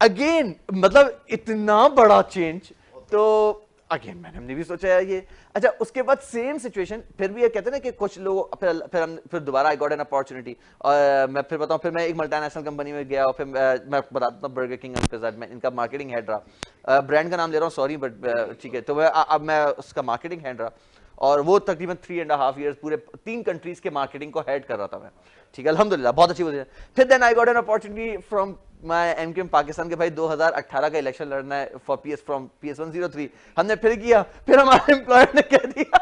अगेन मतलब इतना बड़ा चेंज, तो अगेन मैंने भी सोचा है ये। अच्छा उसके बाद सेम सिचुएशन, फिर भी ये कहते हैं ना कि कुछ लोग फिर दोबारा आई गॉट एन अपॉर्चुनिटी, और मैं फिर बताऊं, फिर मैं एक मल्टीनेशनल कंपनी में गया और फिर मैं बताता हूँ बर्गर किंग मैं इनका मार्केटिंग हेड रहा, ब्रांड का नाम ले रहा हूँ सॉरी बट ठीक है, तो अब मैं उसका मार्केटिंग हेड रहा, और वो तकरीबन 3.5 years पूरे 3 कंट्रीज के मार्केटिंग को हेड कर रहा था मैं, ठीक है अल्हम्दुलिल्लाह बहुत अच्छी पोजीशन। फिर then I got an opportunity from my MKM Pakistan के, भाई 2018 का इलेक्शन लड़ना है फॉर पीएस फ्रॉम PS 103, हमने फिर किया, फिर हमारे एम्प्लॉयर ने कह दिया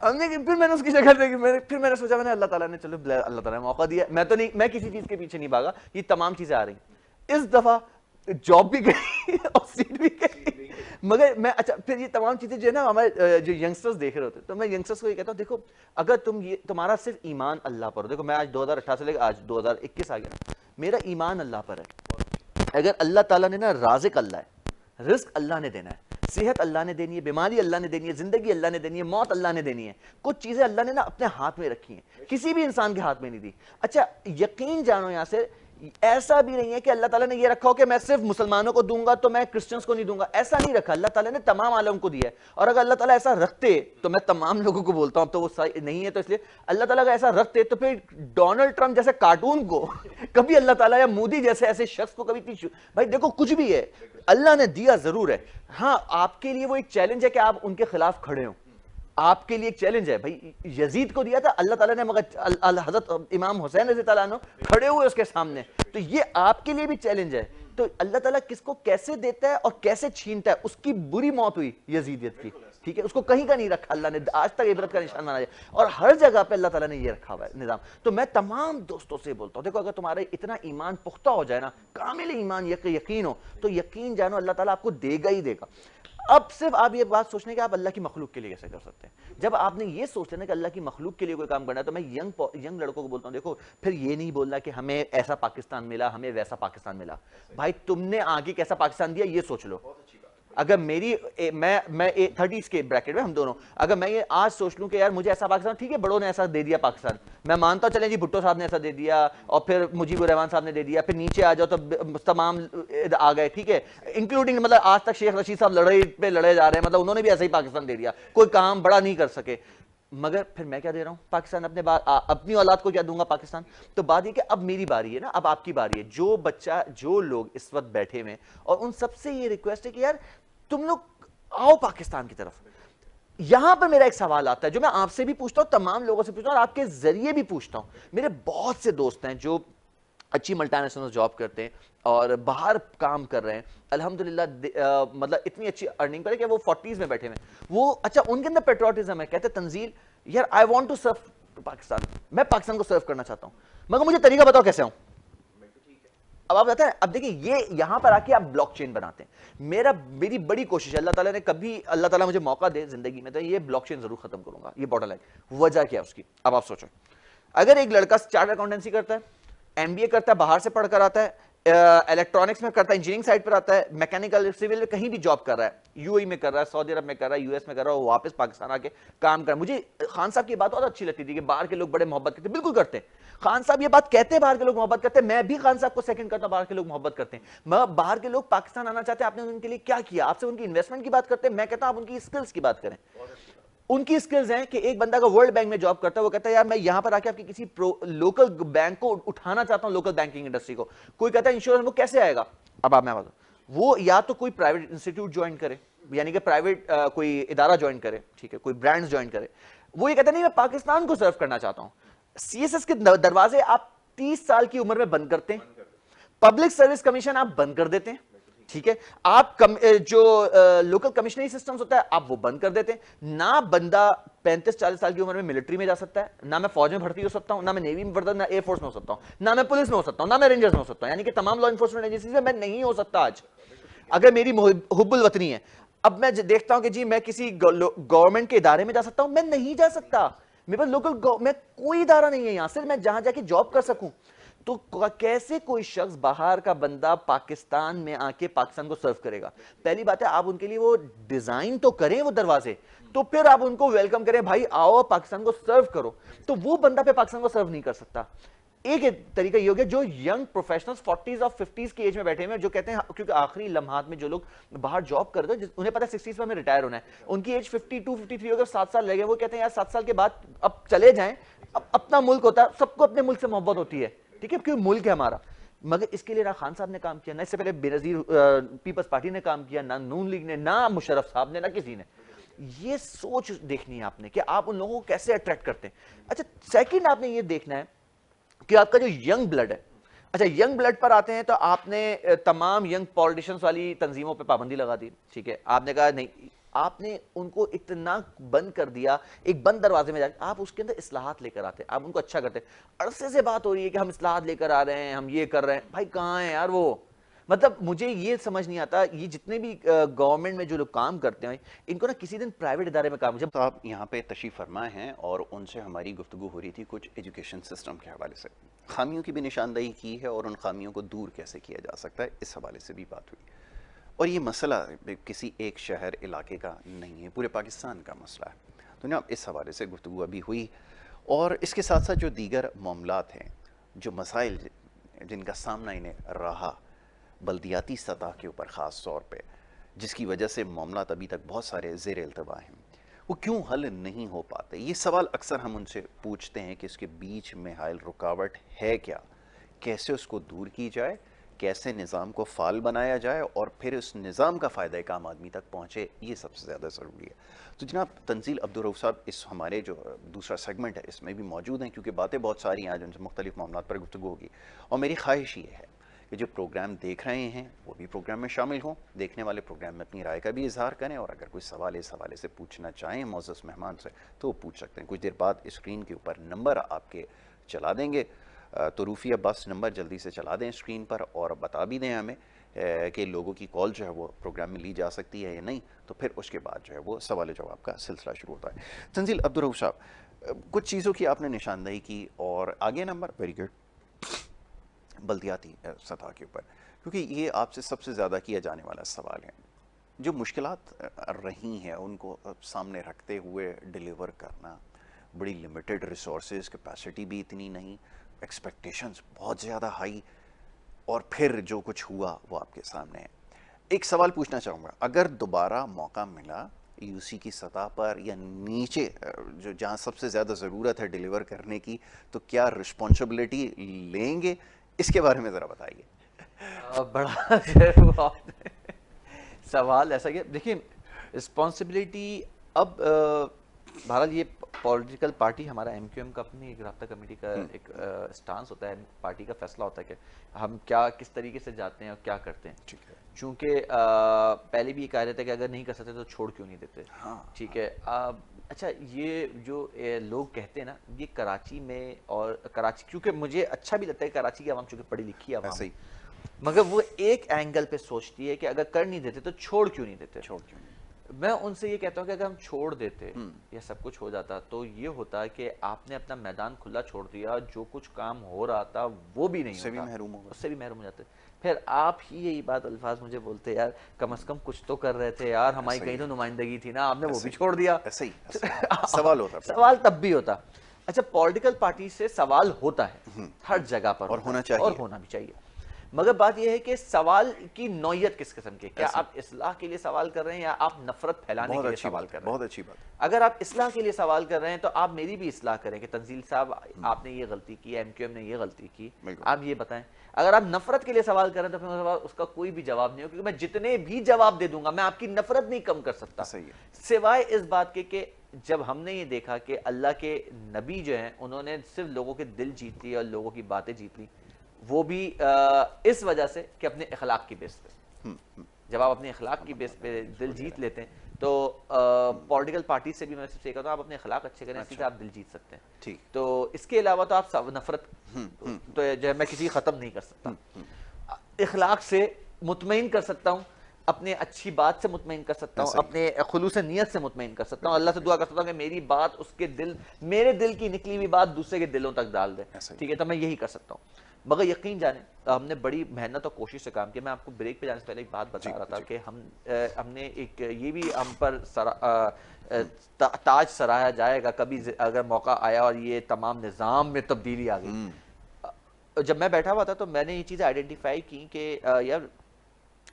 हमने, फिर मैंने उसकी जगह देखी, फिर मैंने सोचा, मैंने अल्लाह ताला ने चलो अल्लाह ताला ने मौका दिया, मैं तो नहीं, मैं किसी चीज के पीछे नहीं भागा, ये तमाम चीजें आ रही, इस दफा जॉब भी गई और सीट भी गई, मगर मैं अच्छा फिर ये तमाम चीजें जो है ना हमारे जो यंगस्टर्स देख रहे होते हैं, तो मैं यंगस्टर्स को ये कहता हूँ, देखो अगर तुम्हारा सिर्फ ईमान अल्लाह पर हो, देखो मैं आज 2018 से लेकर आज 2021 आ गया ना, मेरा ईमान अल्लाह पर है, अगर अल्लाह ताला ने ना, राज़िक अल्लाह है, रिस्क अल्लाह ने देना है, सेहत अल्लाह ने देनी है, बीमारी अल्लाह ने देनी है, जिंदगी अल्लाह ने देनी है, मौत अल्लाह ने देनी है, कुछ चीजें अल्लाह ने ना अपने हाथ में रखी हैं, किसी भी इंसान के हाथ में नहीं दी। अच्छा यकीन जानो यहाँ से, ऐसा भी नहीं है कि अल्लाह ताला ने ये रखा हो कि मैं सिर्फ मुसलमानों को दूंगा तो मैं क्रिश्चियंस को नहीं दूंगा, ऐसा नहीं रखा, अल्लाह ताला ने तमाम आलम को दिया है, और अगर अल्लाह ताला ऐसा रखते, तो मैं तमाम लोगों को बोलता हूं, तो वो नहीं है, तो इसलिए अल्लाह ताला अगर ऐसा रखते तो फिर डोनाल्ड ट्रंप जैसे कार्टून को कभी अल्लाह ताला, या मोदी जैसे ऐसे शख्स को कभी, भाई देखो कुछ भी है अल्लाह ने दिया जरूर है, हाँ आपके लिए वो एक चैलेंज है कि आप उनके खिलाफ खड़े हो, आपके लिए एक चैलेंज है, भाई यजीद को दिया था अल्लाह ताला ने, मगर हजरत इमाम हुसैन रज़ी अल्लाह अन्हु खड़े हुए उसके सामने, तो ये आपके लिए भी चैलेंज है। तो अल्लाह ताला किसको कैसे देता है और कैसे छीनता है, उसकी बुरी मौत हुई यजीदियत की, ठीक है, उसको कहीं का नहीं रखा अल्लाह ने, आज तक इबरत का निशान माना जाए, और हर जगह पे अल्लाह ताला ने ये रखा हुआ है निजाम। तो मैं तमाम दोस्तों से बोलता हूँ, देखो अगर तुम्हारा इतना ईमान पुख्ता हो जाए ना, कामिल ईमान यकीन हो, तो यकीन जानो अल्लाह ताला आपको देगा ही देगा। अब सिर्फ आप ये बात सोचने कि आप अल्लाह की मखलूक के लिए कैसे कर सकते हैं, जब आपने ये सोच लेना कि अल्लाह की मखलूक के लिए कोई काम करना है, तो मैं यंग लड़कों को बोलता हूँ, देखो फिर ये नहीं बोलना कि हमें ऐसा पाकिस्तान मिला, हमें वैसा पाकिस्तान मिला, भाई तुमने आगे कैसा पाकिस्तान दिया ये सोच लो। अगर मेरी मैं 30s के ब्रैकेट में हम दोनों, अगर मैं ये आज सोच लूं कि यार मुझे ऐसा पाकिस्तान, ठीक है बड़ों ने ऐसा दे दिया पाकिस्तान, मैं मानता हूं चलें जी भुट्टो साहब ने ऐसा दे दिया, और फिर मुजीबुर रहमान साहब ने दे दिया, फिर नीचे आ जाओ तो तमाम आ गए, ठीक है, इंक्लूडिंग मतलब आज तक शेख रशीद साहब लड़े जा रहे हैं, मतलब उन्होंने भी ऐसा ही पाकिस्तान दे दिया, कोई काम बड़ा नहीं कर सके, मगर फिर मैं क्या दे रहा हूं पाकिस्तान, अपनी औलाद को क्या दूंगा पाकिस्तान। तो बात ये कि अब मेरी बारी है ना, अब आपकी बारी है, जो बच्चा जो लोग इस वक्त बैठे हुए, और उन सबसे ये रिक्वेस्ट है कि यार तुम लोग आओ पाकिस्तान की तरफ। यहां पर मेरा एक सवाल आता है जो मैं आपसे भी पूछता हूं, तमाम लोगों से पूछता हूं, और आपके जरिए भी पूछता हूं, मेरे बहुत से दोस्त हैं जो अच्छी मल्टीनेशनल जॉब करते हैं और बाहर काम कर रहे हैं अल्हम्दुलिल्लाह, मतलब इतनी अच्छी अर्निंग पर है कि वो 40s में बैठे हुए हैं, वो अच्छा उनके अंदर पेट्रियोटिज्म है, कहते तंजील यार I want to serve Pakistan, मैं पाकिस्तान को सर्व करना चाहता हूं, मगर मुझे तरीका बताओ कैसे आऊं। अब आप बताते हैं, अब देखिए ये यहां पर आके आप ब्लॉकचेन बनाते हैं, मेरी बड़ी कोशिश है, अल्लाह ताला ने कभी अल्लाह ताला मुझे मौका दे जिंदगी में तो ये ब्लॉकचेन जरूर खत्म करूंगा, ये बॉर्डर लाइन। वजह क्या है उसकी, अब आप सोचो, अगर एक लड़का चार्टर्ड अकाउंटेंसी करता है, एमबीए करता है, बाहर से पढ़कर आता है, इलेक्ट्रॉनिक्स में करता है, इंजीनियरिंग साइड पर आता है, मैकेनिकल सिविल में कहीं भी जॉब कर रहा है, यूएई में कर रहा है, सऊदी अरब में कर रहा है, यूएस में कर रहा है, वापस पाकिस्तान आके काम कर, मुझे खान साहब की बात बहुत अच्छी लगती थी कि बाहर के लोग बड़े मोहब्बत करते, बिल्कुल करते हैं, खान साहब ये बात कहते हैं बाहर के लोग मोहब्बत करते हैं, मैं भी खान साहब को सेकंड करता हूं, बाहर के लोग मोहब्बत करते हैं, बाहर के लोग पाकिस्तान आना चाहते हैं, आपने उनके लिए क्या किया, आपसे उनकी इन्वेस्टमेंट की बात करते हैं, मैं कहता हूं आप उनकी स्किल्स की बात करें। उनकी स्किल्स हैं कि एक बंदा का वर्ल्ड बैंक में जॉब करता है, वो कहता है यार मैं यहां पर आके आपकी किसी लोकल बैंक को उठाना चाहता हूं, लोकल बैंकिंग इंडस्ट्री को, कोई कहता है इंश्योरेंस वो कैसे आएगा, अब आप मैं बताऊं, वो या तो कोई प्राइवेट इंस्टीट्यूट ज्वाइन करे, यानी कि प्राइवेट कोई इदारा ज्वाइन करे, ठीक है, कोई ब्रांड्स ज्वाइन करे। वो ये कहते नहीं मैं पाकिस्तान को सर्व करना चाहता हूं। सीएसएस के दरवाजे आप 30 साल की उम्र में बंद करते हैं, पब्लिक सर्विस कमीशन आप बंद कर देते हैं, ठीक है, आप जो लोकल कमिश्नरी सिस्टम्स होता है आप वो बंद कर देते हैं। ना बंदा 35-40 साल की उम्र में मिलिट्री में जा सकता है, ना मैं फौज में भर्ती हो सकता हूं, ना मैं नेवी में भर्ती, ना एयरफोर्स में हो सकता हूं, ना मैं पुलिस में हो सकता हूं, ना मैं रेंजर्स में हो सकता हूं, यानी कि तमाम लॉ एनफोर्समेंट एजेंसीज में मैं नहीं हो सकता आज, अगर मेरी हुब्बुल वतनी है। अब मैं देखता हूं कि जी मैं किसी गवर्नमेंट के इदारे में जा सकता हूं, मैं नहीं जा सकता, मेरे पास लोकल में कोई इदारा नहीं है यहां से मैं जहां जाके जॉब कर सकूं। तो कैसे कोई शख्स बाहर का बंदा पाकिस्तान में आके पाकिस्तान को सर्व करेगा? पहली बात है आप उनके लिए वो डिजाइन तो करें वो दरवाजे, तो फिर आप उनको वेलकम करें, भाई आओ पाकिस्तान को सर्व करो। तो वो बंदा पे पाकिस्तान को सर्व नहीं कर सकता। एक तरीका ये हो गया जो यंग प्रोफेशनल्स 40s और 50s की एज में बैठे हुए जो कहते हैं, क्योंकि आखिरी लम्हात में जो लोग बाहर जॉब कर रहे हैं उन्हें पता है 60s में हमें रिटायर होना है, उनकी एज 52 53 हो गई, 7 साल रह गए, वो कहते हैं यार 7 साल के बाद अब चले जाएं, अब अपना मुल्क होता है, सबको अपने मुल्क से मोहब्बत होती है, ठीक है, क्योंकि मुल्क है हमारा। मगर इसके लिए ना खान साहब ने काम किया, ना इससे पहले बेनजीर पीपल्स पार्टी ने काम किया, ना नून लीग ने, ना मुशर्रफ साहब ने, ना किसी ने। ये सोच देखनी है आपने कि आप उन लोगों को कैसे अट्रैक्ट करते हैं। अच्छा, सेकंड आपने ये देखना है कि आपका जो यंग ब्लड है, अच्छा यंग ब्लड पर आते हैं तो आपने तमाम यंग पॉलिटिशियंस वाली तंजीमों पे पाबंदी लगा दी, ठीक है, आपने कहा नहीं, आपने उनको इतना बंद कर दिया, एक बंद दरवाजे में जाकर आप उसके अंदर इस्लाहात लेकर आते, आप उनको अच्छा करते। अरसे से बात हो रही है कि हम इस्लाहात लेकर आ रहे हैं, हम ये कर रहे हैं, भाई कहाँ है यार वो? मतलब मुझे ये समझ नहीं आता, ये जितने भी गवर्नमेंट में जो लोग काम करते हैं इनको ना किसी दिन प्राइवेट इदारे में काम, जब आप यहाँ पे तशरीफ़ फरमा हैं और उनसे हमारी गुफ्तगू हो रही थी कुछ एजुकेशन सिस्टम के हवाले से, खामियों की भी निशानदेही की है और उन खामियों को दूर कैसे किया जा सकता है इस हवाले से भी बात हुई। और ये मसला किसी एक शहर इलाके का नहीं है, पूरे पाकिस्तान का मसला है। तो ना इस हवाले से गुफ्तगू अभी हुई, और इसके साथ साथ जो दीगर मामलात हैं, जो मसाइल जिनका सामना इन्हें रहा बल्दियाती सतह के ऊपर ख़ास तौर पे, जिसकी वजह से मामलात अभी तक बहुत सारे ज़ेर इल्तवा हैं, वो क्यों हल नहीं हो पाते? ये सवाल अक्सर हम उनसे पूछते हैं कि इसके बीच में हायल रुकावट है क्या, कैसे उसको दूर की जाए, कैसे निज़ाम को फ़ाल बनाया जाए और फिर उस निज़ाम का फ़ायदा एक आम आदमी तक पहुँचे, ये सबसे ज़्यादा ज़रूरी है। तो जनाब तंजील अब्दुल रऊफ़ साहब इस हमारे जो दूसरा सेगमेंट है इसमें भी मौजूद हैं, क्योंकि बातें बहुत सारी हैं आज उनसे मुख्तलिफ़ मामलात पर गुफ्तगू होगी। और मेरी ख्वाहिश ये है कि जो प्रोग्राम देख रहे हैं वो भी प्रोग्राम में शामिल हों, देखने वाले प्रोग्राम में अपनी राय का भी इजहार करें, और अगर कोई सवाल इस हवाले से पूछना चाहें मौजूद मेहमान से तो वो पूछ सकते हैं। कुछ देर बाद स्क्रीन के ऊपर नंबर आपके चला देंगे, तो रूफिया बस नंबर जल्दी से चला दें स्क्रीन पर, और बता भी दें हमें कि लोगों की कॉल जो है वो प्रोग्राम में ली जा सकती है या नहीं, तो फिर उसके बाद जो है वो सवाल जवाब का सिलसिला शुरू होता है। तंजील अब्दुल रऊफ़ साहब, कुछ चीज़ों की आपने निशानदेही की और आगे नंबर वेरी गुड बल्दियाती सतह के ऊपर, क्योंकि ये आपसे सबसे ज़्यादा किया जाने वाला सवाल है। जो मुश्किलात रही हैं उनको सामने रखते हुए डिलीवर करना, बड़ी लिमिटेड रिसोर्सेज, कैपेसिटी भी इतनी नहीं, एक्सपेक्टेशंस बहुत ज़्यादा हाई, और फिर जो कुछ हुआ वो आपके सामने है। एक सवाल पूछना चाहूँगा, अगर दोबारा मौका मिला यूसी की सतह पर या नीचे जो जहाँ सबसे ज़्यादा ज़रूरत है डिलीवर करने की, तो क्या रिस्पॉन्सिबिलिटी लेंगे? इसके बारे में ज़रा बताइए। बड़ा सवाल ऐसा कि देखिए रिस्पॉन्सिबिलिटी, अब बहरहाल ये पॉलिटिकल पार्टी हमारा एमक्यूएम का अपनी एक राब्ता कमेटी का एक स्टांस होता है, पार्टी का फैसला होता है कि हम क्या किस तरीके से जाते हैं और क्या करते हैं। ठीक है, चूँकि पहले भी ये कह रहे थे कि अगर नहीं कर सकते तो छोड़ क्यों नहीं देते। हाँ, ठीक है, अच्छा ये जो लोग कहते हैं ना, ये कराची में, और कराची क्योंकि मुझे अच्छा भी लगता है कराची की आवाम चूँकि पढ़ी लिखी आवाम ऐसे ही, मगर वो एक एंगल पे सोचती है कि अगर कर नहीं देते तो छोड़ क्यों नहीं देते। छोड़ क्यों नहीं? मैं उनसे ये कहता हूँ कि अगर हम छोड़ देते या सब कुछ हो जाता तो ये होता कि आपने अपना मैदान खुला छोड़ दिया, जो कुछ काम हो रहा था वो भी नहीं उससे भी होता, महरूम हो गए। उससे भी महरूम हो जाते। फिर आप ही यही बात अल्फाज मुझे बोलते यार कम से कम कुछ तो कर रहे थे यार, हमारी ऐसे कहीं ही, तो नुमाइंदगी थी ना, आपने वो ऐसे भी ही, छोड़ दिया। ऐसे ही सवाल होता है। सवाल तब भी होता। अच्छा, पॉलिटिकल पार्टी से सवाल होता है हर जगह पर, और होता होना है, चाहिए, और होना भी चाहिए। मगर बात यह है कि सवाल की नौयत किस किस्म की, क्या आप इस्लाह के लिए सवाल कर रहे हैं या आप नफरत फैलाने के लिए सवाल कर रहे हैं? बहुत अच्छी बात। अगर आप इस्लाह के लिए सवाल कर रहे हैं तो आप मेरी भी इस्लाह करें कि तंजील साहब आपने ये गलती की, एमक्यूएम ने ये गलती की, आप ये बताएं। अगर आप नफरत के लिए सवाल कर रहे हैं तो फिर उसका कोई भी जवाब नहीं हो, क्योंकि मैं जितने भी जवाब दे दूंगा मैं आपकी नफरत नहीं कम कर सकता, सिवाय इस बात के कि जब हमने ये देखा कि अल्लाह के नबी जो हैं उन्होंने सिर्फ लोगों के दिल जीत लिए और लोगों की बातें जीत ली, वो भी इस वजह से कि अपने अखलाक की बेस पे। जब आप अपने अखलाक की बेस पे दिल जीत लेते हैं तो पॉलिटिकल पार्टी से भी मैं सिर्फ कहता हूँ आप अपने अखलाक अच्छे करें, इससे आप दिल जीत सकते हैं। ठीक, तो इसके अलावा तो आप नफरत तो जो है मैं किसी ख़त्म नहीं कर सकता, अखलाक से मुतमईन कर सकता हूँ, अपने अच्छी बात से मुतमईन कर सकता हूँ, अपने खुलूस नीयत से मुतमईन कर सकता हूँ, अल्लाह से दुआ कर सकता हूँ कि मेरी बात उसके दिल, मेरे दिल की निकली हुई बात दूसरे के दिलों तक डाल दे, ठीक है, तो मैं यही कर सकता हूँ। मगर यकीन जाने हमने बड़ी मेहनत और कोशिश से काम किया। मैं आपको ब्रेक पे जाने से पहले एक बात बता रहा था कि हमने एक ये भी हम पर ताज सराहा जाएगा कभी अगर मौका आया और ये तमाम निज़ाम में तब्दीली आ गई। जब मैं बैठा हुआ था तो मैंने ये चीज़ें आइडेंटिफाई की कि यार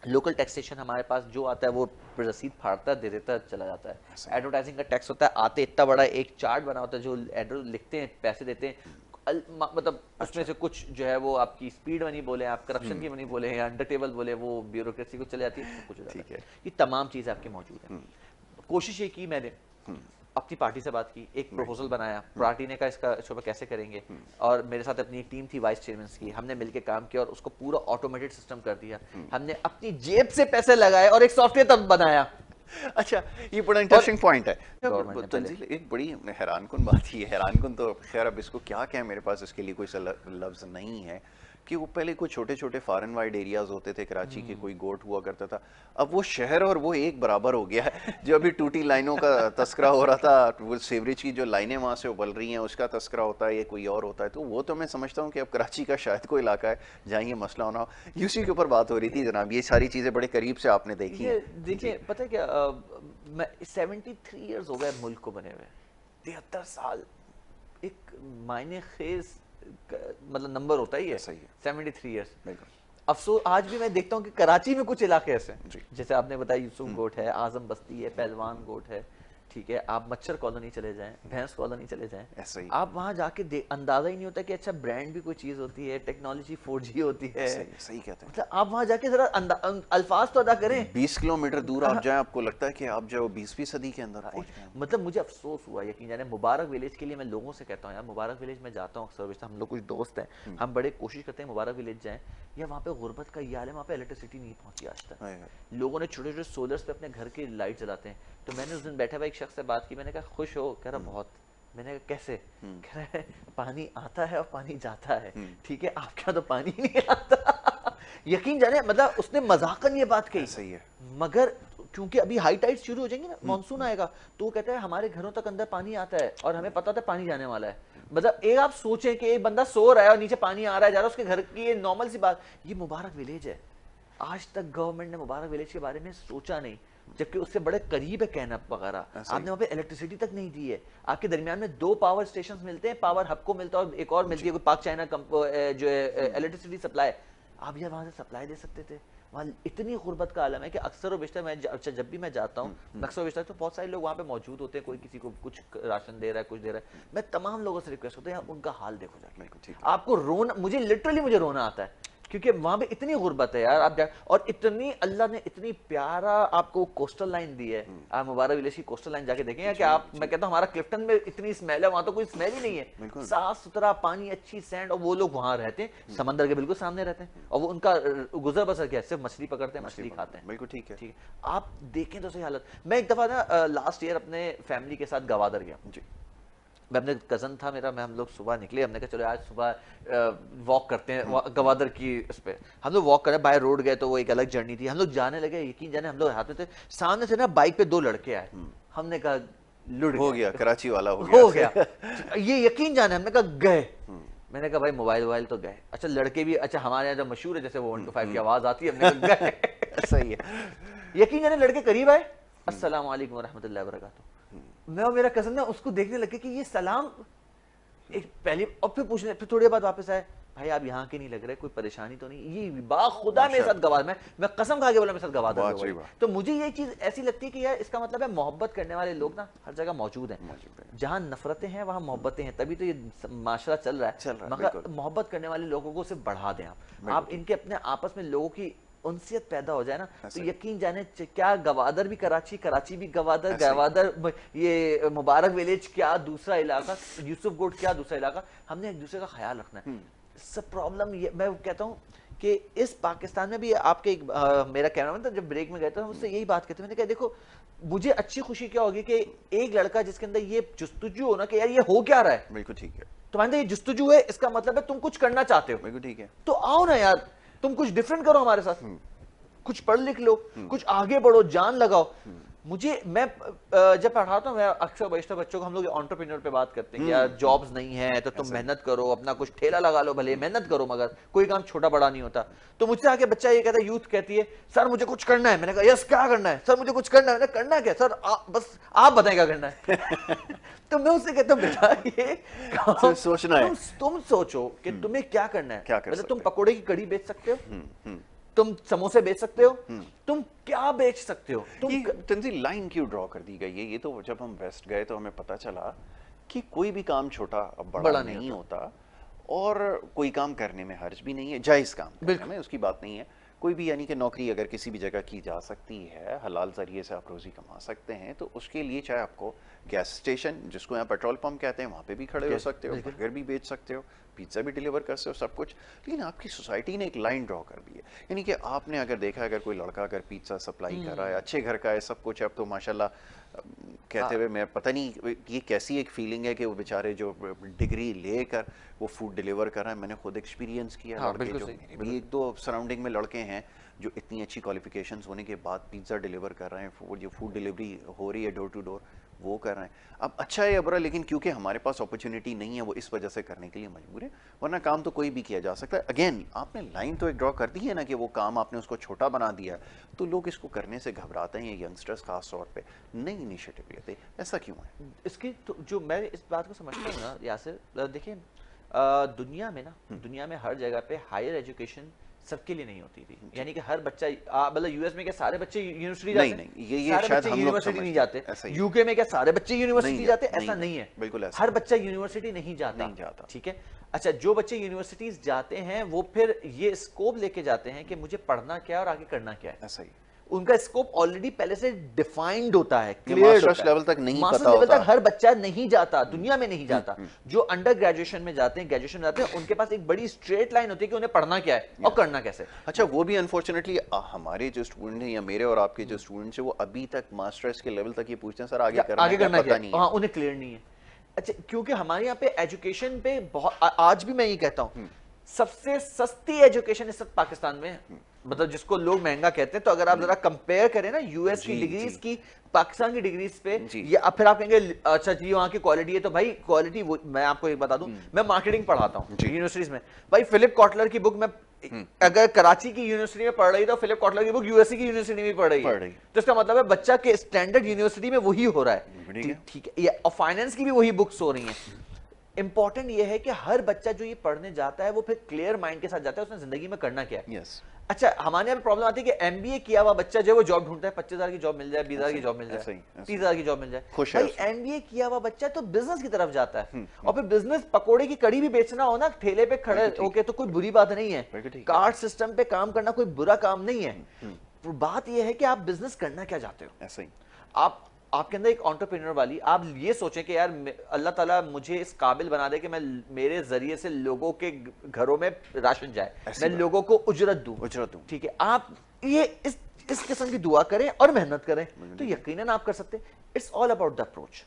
लोकल टैक्सेशन हमारे पास जो आता है वो रसीद फाड़ता दे देता चला जाता है, एडवर्टाइजिंग का टैक्स होता है, आते इतना बड़ा एक चार्ट बना होता है, जो एडवर्ट लिखते हैं पैसे देते हैं, मतलब उसमें से कुछ जो है वो आपकी स्पीड मनी बोले, आप करप्शन की मनी बोले या अंडर टेबल बोले, वो ब्यूरोक्रेसी को चले जाती है, कुछ हो जाता है। ये तमाम चीज़ें आपकी मौजूद हैं। कोशिश ये की मैंने, अपनी पार्टी से बात की, एक प्रपोजल बनाया, पार्टी ने कहा इसका शोबा कैसे करेंगे, और मेरे साथ अपनी टीम थी वाइस चेयरमैन की, हमने मिलकर काम किया और उसको पूरा ऑटोमेटेड सिस्टम कर दिया। हमने अपनी जेब से पैसे लगाए और एक सॉफ्टवेयर तब बनाया। अच्छा, ये बड़ा इंटरेस्टिंग पॉइंट है। तंजील, एक बड़ी हैरानकुन बात ये, हैरानकुन तो खैर अब इसको क्या कहें, मेरे पास इसके लिए कोई लफ्ज़ नहीं है, कि वो पहले कोई छोटे छोटे फॉरेन वाइड एरियाज होते थे, कराची के कोई गोट हुआ करता था, अब वो शहर और वो एक बराबर हो गया है। जो अभी टूटी लाइनों का तस्करा हो रहा था, वो सीवरेज की जो लाइनें वहाँ से उबल रही हैं उसका तस्करा होता है, ये कोई और होता है, तो वो तो मैं समझता हूँ कि अब कराची का शायद कोई इलाका है जहाँ ये मसला होना हो। उसी के ऊपर बात हो रही थी जनाब, ये सारी चीज़ें बड़े करीब से आपने देखी है। देखिए पता है क्या, मैं 73 ईयर्स हो गए मुल्क को बने हुए, 73 साल एक मायने खेज मतलब नंबर होता ही है, 73 ईयर्स। अफसोस आज भी मैं देखता हूँ कि कराची में कुछ इलाके ऐसे हैं, जैसे आपने बताया यूसुफ गोट है, आजम बस्ती है, पहलवान गोट है, ठीक है, आप मच्छर कॉलोनी चले जाएं, भैंस कॉलोनी चले जाएं, आप वहां जाके अंदाजा ही नहीं होता कि अच्छा ब्रांड भी कोई चीज होती है, टेक्नोलॉजी 4G होती है। सही कहते हैं, मतलब आप वहां जाके जरा अल्फाज तो अदा करें। 20 किलोमीटर दूर आप जाएं, आपको लगता है कि आप जो 20वीं सदी के अंदर पहुंच गए। मतलब मुझे अफसोस हुआ, यकीन जाने, मुबारक विलेज के लिए मैं लोगों से कहता हूँ यार, मुबारक विलेज में जाता हूँ अक्सर, हम लोग कुछ दोस्त हैं, हम बड़े कोशिश करते हैं मुबारक विलेज जाएं, या वहाँ पे गुर्बत का ये हाल है, वहाँ पे इलेक्ट्रिसिटी नहीं पहुंची आज तक, लोगों ने छोटे छोटे सोलर्स पे अपने घर की लाइट जलाते हैं। तो मैंने उस दिन बैठा हुआ एक शख्स से बात की, मैंने कहा खुश हो, कह रहा बहुत, मैंने कहा कैसे, कह रहा है पानी आता है और पानी जाता है, ठीक है, आपके यहाँ तो पानी नहीं आता। यकीन जाने, मतलब उसने मजाकन ये बात कही, सही है, मगर क्योंकि अभी हाई टाइड शुरू हो जाएंगे ना, मानसून आएगा, तो वो कहता है हमारे घरों तक अंदर पानी आता है और हमें पता होता है पानी जाने वाला है। मतलब एक आप सोचें कि एक बंदा सो रहा है और नीचे पानी आ रहा है जा रहा है, उसके घर की ये नॉर्मल सी बात, ये मुबारक विलेज है। आज तक गवर्नमेंट ने मुबारक विलेज के बारे में सोचा नहीं, जबकि उससे बड़े करीब है कैनप वगैरह, आपने वहाँ पे इलेक्ट्रिसिटी तक नहीं दी है। आपके दरमियान में 2 पावर स्टेशन मिलते हैं, पावर हब को मिलता है और एक और मिलती है कोई पाक चाइना जो है इलेक्ट्रिसिटी सप्लाई, आप यार वहाँ से सप्लाई दे सकते थे। वहाँ इतनी गुर्बत का आलम है कि अक्सर और बेशतर मैं जब भी मैं जाता हूँ अक्सर बेशतर, तो बहुत सारे लोग वहाँ पे मौजूद होते हैं, कोई किसी को कुछ राशन दे रहा है, कुछ दे रहा है, मैं तमाम लोगों से रिक्वेस्ट करता हूँ यार उनका हाल देखो जाके, आपको रोना, मुझे लिटरली मुझे रोना आता है, क्योंकि वहां पे इतनी गुर्बत है यार, आप और इतनी अल्लाह ने इतनी प्यारा आपको कोस्टल लाइन दी है, आप मुबारक विलेज की कोस्टल लाइन जाके देखें कि आप, मैं कहता हूँ हमारा क्लिफ्टन में इतनी स्मेल है, वहां तो कोई स्मेल ही नहीं है, साफ सुथरा पानी, अच्छी सैंड, और वो लोग वहां रहते हैं समंदर के बिल्कुल सामने रहते हैं, और वो उनका गुजर बसर क्या है, सिर्फ मछली पकड़ते हैं, मछली खाते हैं, बिल्कुल ठीक है, ठीक है। आप देखें तो सही हालत। मैं एक दफा ना लास्ट ईयर अपने फैमिली के साथ गवादर गया जी, मैं अपने कज़न था मेरा, मैं हम लोग सुबह निकले, हमने कहा चलो आज सुबह वॉक करते हैं गवादर की उस पर, हम लोग वॉक करें, बाय रोड गए तो वो एक अलग जर्नी थी, हम लोग जाने लगे, यकीन जाने हम लोग हाथ में थे, सामने से ना बाइक पे 2 लड़के आए, हमने कहा लुट हो गया, कराची वाला हो गया ये यकीन जाने, हमने कहा गए, मैंने कहा भाई मोबाइल तो गए, अच्छा लड़के भी, अच्छा हमारे यहाँ जो मशहूर है जैसे वो 1 to 5 की आवाज आती है, हमने कहा गए सही है, यकीन जाने लड़के करीब आए, अस्सलाम वालेकुम व रहमतुल्लाहि व बरकातुहू, मैं और मेरा कज़न ना उसको देखने लगे कि ये सलाम एक पहली, और फिर पूछने, फिर थोड़ी बाद वापस आए, भाई आप यहाँ के नहीं लग रहे, कोई परेशानी तो नहीं, ये बाखुदा मेरे साथ गवाह, मैं कसम खा के बोला मेरे साथ गवाह था। तो मुझे ये चीज ऐसी लगती है कि यार इसका मतलब है मोहब्बत करने वाले लोग ना हर जगह मौजूद हैं। जहाँ नफरतें हैं वहाँ मोहब्बतें हैं, तभी तो ये माशरा चल रहा है। मगर मोहब्बत करने वाले लोगों को सिर्फ बढ़ा दें आप इनके अपने आपस में लोगों की उनसियत पैदा हो जाए ना, तो यकीन जाने क्या गवादर भी कराची भी गवादर ये मुबारक विलेज क्या दूसरा इलाका, यूसुफ गोट क्या दूसरा इलाका, हमने एक दूसरे का ख्याल रखना है। सब प्रॉब्लम ये मैं कहता हूँ कि इस पाकिस्तान में भी आपके मेरा कैमरामैन था, जब ब्रेक में गए थे उससे यही बात कहते, मैंने कहा देखो मुझे अच्छी खुशी क्या होगी कि एक लड़का जिसके अंदर ये जुस्तजू हो ना कि यार ये हो क्या रहा है, बिल्कुल ठीक है, तुम्हारे ये जुस्तजू है, इसका मतलब है तुम कुछ करना चाहते हो, बिल्कुल ठीक है, तो आओ ना यार तुम कुछ डिफरेंट करो हमारे साथ, कुछ पढ़ लिख लो, कुछ आगे बढ़ो, जान लगाओ। मैं जब पढ़ाता हूँ, मैं अक्सर बच्चों को, हम लोग एंटरप्रेन्योर पे बात करते हैं कि यार जॉब्स नहीं है तो तुम मेहनत करो, अपना कुछ ठेला लगा लो, भले मेहनत करो, मगर कोई काम छोटा बड़ा नहीं होता। तो मुझसे आके बच्चा ये कहता है, यूथ कहती है सर मुझे कुछ करना है, मैंने कहा यस क्या करना है सर, मुझे कुछ करना है, करना है क्या सर, बस आप बताएं क्या करना है। तो मैं उससे कहता हूँ बेटा ये सोचना है, तुम सोचो कि तुम्हें क्या करना है, मतलब तुम पकौड़े की कड़ी बेच सकते हो, तुम समोसे बेच सकते हो, तुम क्या बेच सकते हो, तुम तंजील लाइन क्यों ड्रॉ कर दी गई है? ये तो जब हम वेस्ट गए तो हमें पता चला कि कोई भी काम छोटा बड़ा नहीं होता, और कोई काम करने में हर्ज भी नहीं है, जायज़ काम करने में उसकी बात नहीं है। कोई भी यानी कि नौकरी अगर किसी भी जगह की जा सकती है, हलाल जरिए से आप रोज़ी कमा सकते हैं, तो उसके लिए चाहे आपको गैस स्टेशन जिसको यहाँ पेट्रोल पंप कहते हैं वहाँ पे भी खड़े हो सकते हो, बर्गर भी बेच सकते हो, पिज्ज़ा भी डिलीवर कर सकते हो, सब कुछ। लेकिन आपकी सोसाइटी ने एक लाइन ड्रॉ कर दी है, यानी कि आपने अगर देखा अगर कोई लड़का अगर पिज्ज़ा सप्लाई कर रहा है, अच्छे घर का है, सब कुछ, अब तो माशाल्लाह कहते हुए मैं पता नहीं ये कैसी एक फीलिंग है कि वो बेचारे जो डिग्री लेकर वो फूड डिलीवर कर रहे हैं। मैंने खुद एक्सपीरियंस किया, लड़के जो मेरे भी एक दो सराउंडिंग में लड़के हैं जो इतनी अच्छी क्वालिफिकेशंस होने के बाद पिज़्ज़ा डिलीवर कर रहे हैं, जो फूड डिलीवरी हो रही है डोर टू डोर वो कर रहे हैं। अब अच्छा है या बुरा, लेकिन क्योंकि हमारे पास अपॉर्चुनिटी नहीं है वो इस वजह से करने के लिए मजबूर है, वरना काम तो कोई भी किया जा सकता है। अगेन आपने लाइन तो एक ड्रॉ कर दी है ना कि वो काम आपने उसको छोटा बना दिया, तो लोग इसको करने से घबराते हैं, यंगस्टर्स खास तौर पे नई इनिशिएटिव लेते, ऐसा क्यों है? इसकी तो जो मैं इस बात को समझता हूँ ना यासिर, देखिए दुनिया में हर जगह पे हायर एजुकेशन सबके लिए नहीं होती थी, यानी कि हर बच्चा, मतलब यूएस में क्या सारे बच्चे यूनिवर्सिटी जाते हैं? नहीं, ये शायद हम लोग यूनिवर्सिटी नहीं जाते। यूके में क्या सारे बच्चे यूनिवर्सिटी जाते? ऐसा नहीं है, बिल्कुल ऐसा हर बच्चा यूनिवर्सिटी नहीं जाता, ठीक है। अच्छा, जो बच्चे यूनिवर्सिटीज जाते हैं वो फिर ये स्कोप लेके जाते हैं कि मुझे पढ़ना क्या है और आगे करना क्या है, ऐसा ही उनका स्कोप ऑलरेडी पहले से डिफाइंड होता है, क्लियर लेवल तक नहीं पता लेवल तक हर बच्चा नहीं जाता, दुनिया में नहीं जाता। जो अंडर ग्रेजुएशन में जाते हैं, ग्रेजुएशन में जाते हैं, उनके पास एक बड़ी स्ट्रेट लाइन होती है कि उन्हें पढ़ना क्या है और करना कैसे। अच्छा, वो भी अनफॉर्चुनेटली हमारे जो स्टूडेंट हैं या मेरे और आपके जो स्टूडेंट्स हैं वो अभी तक मास्टर्स के लेवल तक ये पूछते हैं सर आगे करना क्या नहीं है। हाँ, उन्हें क्लियर नहीं है। अच्छा, क्योंकि हमारे यहाँ पे एजुकेशन पे बहुत, आज भी मैं ये कहता हूँ सबसे सस्ती एजुकेशन इस वक्त पाकिस्तान में है, मतलब जिसको लोग महंगा कहते हैं। तो अगर आप जरा कंपेयर करें ना यूएस की डिग्रीज की पाकिस्तान की डिग्रीज पे, या फिर आप कहेंगे अच्छा जी वहाँ की क्वालिटी है, तो भाई क्वालिटी वो मैं आपको एक बता दूं, मैं मार्केटिंग पढ़ाता हूँ यूनिवर्सिटीज में, भाई फिलिप कॉटलर की बुक मैं अगर कराची की यूनिवर्सिटी में पढ़ रही तो फिलिप कॉटलर की बुक यूएससी की यूनिवर्सिटी में पढ़ रही है, तो इसका मतलब है बच्चा के स्टैंडर्ड यूनिवर्सिटी में वही हो रहा है, ठीक है। और फाइनेंस की भी वही बुक्स हो रही हैं। इंपॉर्टेंट ये है कि हर बच्चा जो ये पढ़ने जाता है वो फिर क्लियर माइंड के साथ जाता है उसने जिंदगी में करना क्या है। अच्छा, हमारे यहाँ प्रॉब्लम आती है कि एमबीए किया हुआ बच्चा जो है वो जॉब ढूंढता है, 25,000 की जॉब मिल जाए, 20,000 की जॉब मिल जाए, 30,000 की जॉब मिल जाए, भाई एमबीए किया हुआ बच्चा तो बिजनेस की तरफ जाता है, और फिर बिजनेस पकोड़े की कड़ी भी बेचना हो ना ठेले पे खड़े होके तो कोई बुरी बात नहीं है, कार्ड सिस्टम पे काम करना कोई बुरा काम नहीं है। बात यह है कि आप बिजनेस करना क्या चाहते हो। ऐसा ही आपके अंदर एक एंटरप्रेन्योर वाली, आप ये सोचें कि यार अल्लाह ताला मुझे इस काबिल बना दे कि मैं मेरे जरिए से लोगों के घरों में राशन जाए, मैं लोगों को उजरत दूं, ठीक है। आप ये इस किस्म की दुआ करें और मेहनत करें तो यकीनन आप कर सकते हैं। It's all about the approach.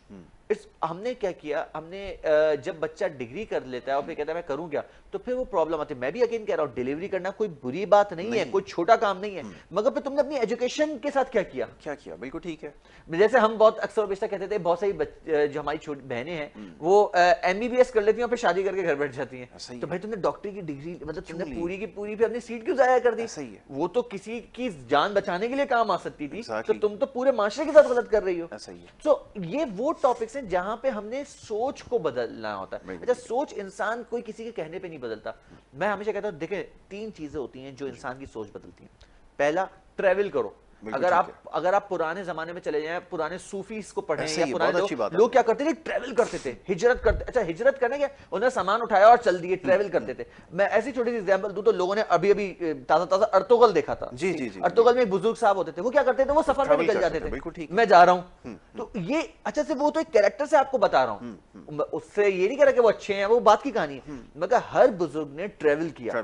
हमने क्या किया, हमने जब बच्चा डिग्री कर लेता है और फिर कहता है मैं करूं क्या, तो फिर वो प्रॉब्लम आती है। मैं भी अगेन कह रहा हूं डिलीवरी करना कोई बुरी बात नहीं है, कोई छोटा काम नहीं है, मगर फिर तुमने अपनी एजुकेशन के साथ क्या किया, बिल्कुल ठीक है। जैसे हम बहुत अक्सर बेशतर कहते थे, बहुत सारी जो हमारी छोटी बहनें हैं वो एमबीबीएस कर लेती हैं और फिर शादी करके घर बैठ जाती हैं। तो भाई तुमने डॉक्टरी की डिग्री मतलब तुमने पूरी की पूरी फिर अपनी सीट क्यों जाया कर दी? वो तो किसी की जान बचाने के लिए काम आ सकती थी, तो तुम तो पूरे माशरे के साथ गलत कर रही हो। है। तो ये वो टॉपिक्स हैं जहां पे हमने सोच को बदलना होता है। अच्छा, सोच इंसान कोई किसी के कहने पे नहीं बदलता। मैं हमेशा कहता हूं, देखिए 3 चीजें होती हैं जो इंसान की सोच बदलती हैं। पहला, ट्रेवल करो। अगर आप पुराने जमाने में चले जाएं, पुराने सूफीज को पढ़ें या पुराने लोग क्या करते थे, ट्रेवल करते थे, हिजरत करते। अच्छा, हिजरत करने क्या, उन्होंने सामान उठाया और चल दिए, ट्रेवल करते थे। मैं ऐसी छोटी सी एग्जांपल दूं तो लोगों ने अभी अभी ताजा ताजा अर्तुगल देखा था। जी जी जी। अर्तुगल में एक बुजुर्ग साहब होते थे, वो क्या करते थे, वो सफर में निकल जाते थे, मैं जा रहा हूं। तो ये अच्छा से, वो तो एक कैरेक्टर से आपको बता रहा हूं, उससे ये नहीं कह रहा कि वो अच्छे हैं, वो बात की कहानी है। मगर हर बुजुर्ग ने ट्रेवल किया,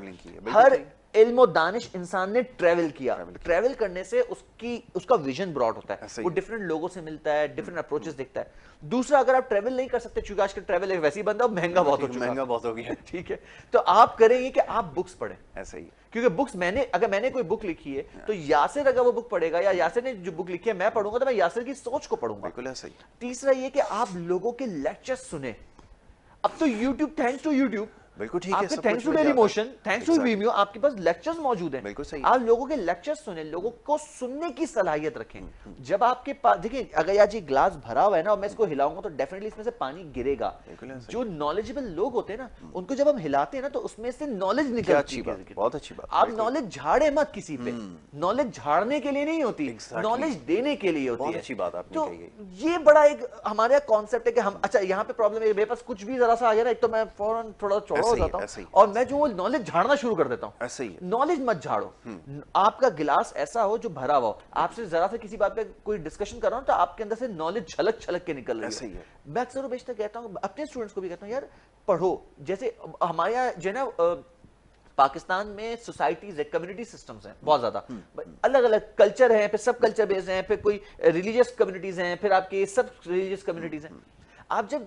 हर इल्म और दानिश इंसान ने ट्रेवल किया। ट्रेवल करने से उसका विजन ब्रॉड होता है, वो डिफरेंट लोगों से मिलता है, डिफरेंट अप्रोचेस देखता है। दूसरा, अगर आप ट्रेवल नहीं कर सकते, चूंकि आज का ट्रेवल एक वैसी बंदा महंगा बहुत हो गया, ठीक है, तो आप करेंगे कि आप बुक्स पढ़ें। ऐसा ही, क्योंकि बुक्स अगर मैंने कोई बुक लिखी है तो यासिर अगर वो बुक पढ़ेगा या यासिर ने जो बुक लिखी है मैं पढ़ूंगा, तो मैं यासिर की सोच को पढ़ूंगा। बिल्कुल ऐसा ही। तीसरा ये कि आप लोगों के लेक्चर्स सुने। अब तो यूट्यूब, थैंक्स टू यूट्यूब, बिल्कुल ठीक है, thanks to Dailymotion, thanks to Vimeo, आपके पास लेक्चर्स मौजूद हैं। बिल्कुल सही। आप लोगों के लेक्चर्स सुने, लोगों को सुनने की सलाहियत रखें। जब आपके पास, देखिए, अगर आज ये ग्लास भरा हुआ है ना और मैं इसको हिलाऊंगा तो डेफिनेटली इसमें से पानी गिरेगा। जो नॉलेजेबल लोग होते हैं ना, उनको जब हम हिलाते हैं ना तो उसमें से नॉलेज निकलती है। बहुत अच्छी बात। आप नॉलेज झाड़े मत किसी पे, नॉलेज झाड़ने के लिए नहीं होती, नॉलेज देने के लिए होती है। बहुत अच्छी बात आपने कही है। ये बड़ा एक हमारा कॉन्सेप्ट है कि हम, अच्छा यहाँ पे प्रॉब्लम है, मेरे पास कुछ भी जरा सा आ गया ना, एक तो मैं फौरन थोड़ा चौड़ा हो जाता हूँ और मैं जो नॉलेज झाड़ना शुरू कर देता हूँ। ऐसे ही नॉलेज मत झाड़ो, आपका गिलास ऐसा हो जो भरा हुआ हो। आपसे जरा सा किसी बात पे कोई डिस्कशन कर रहा हूं तो आपके अंदर से नॉलेज छलक छलक के निकल रही है। मैं अक्सर और बेशतर कहता हूं, अपने स्टूडेंट्स को भी कहता हूं, यार पढ़ो। जैसे हमारे यहाँ जो है ना, पाकिस्तान में सोसाइटीज है, कम्युनिटी सिस्टम्स हैं बहुत ज्यादा, अलग अलग कल्चर है, फिर सब कल्चर बेस्ड हैं, फिर कोई रिलीजियस कम्युनिटीज हैं, फिर आपके सब रिलीजियस कम्युनिटीज हैं। आप जब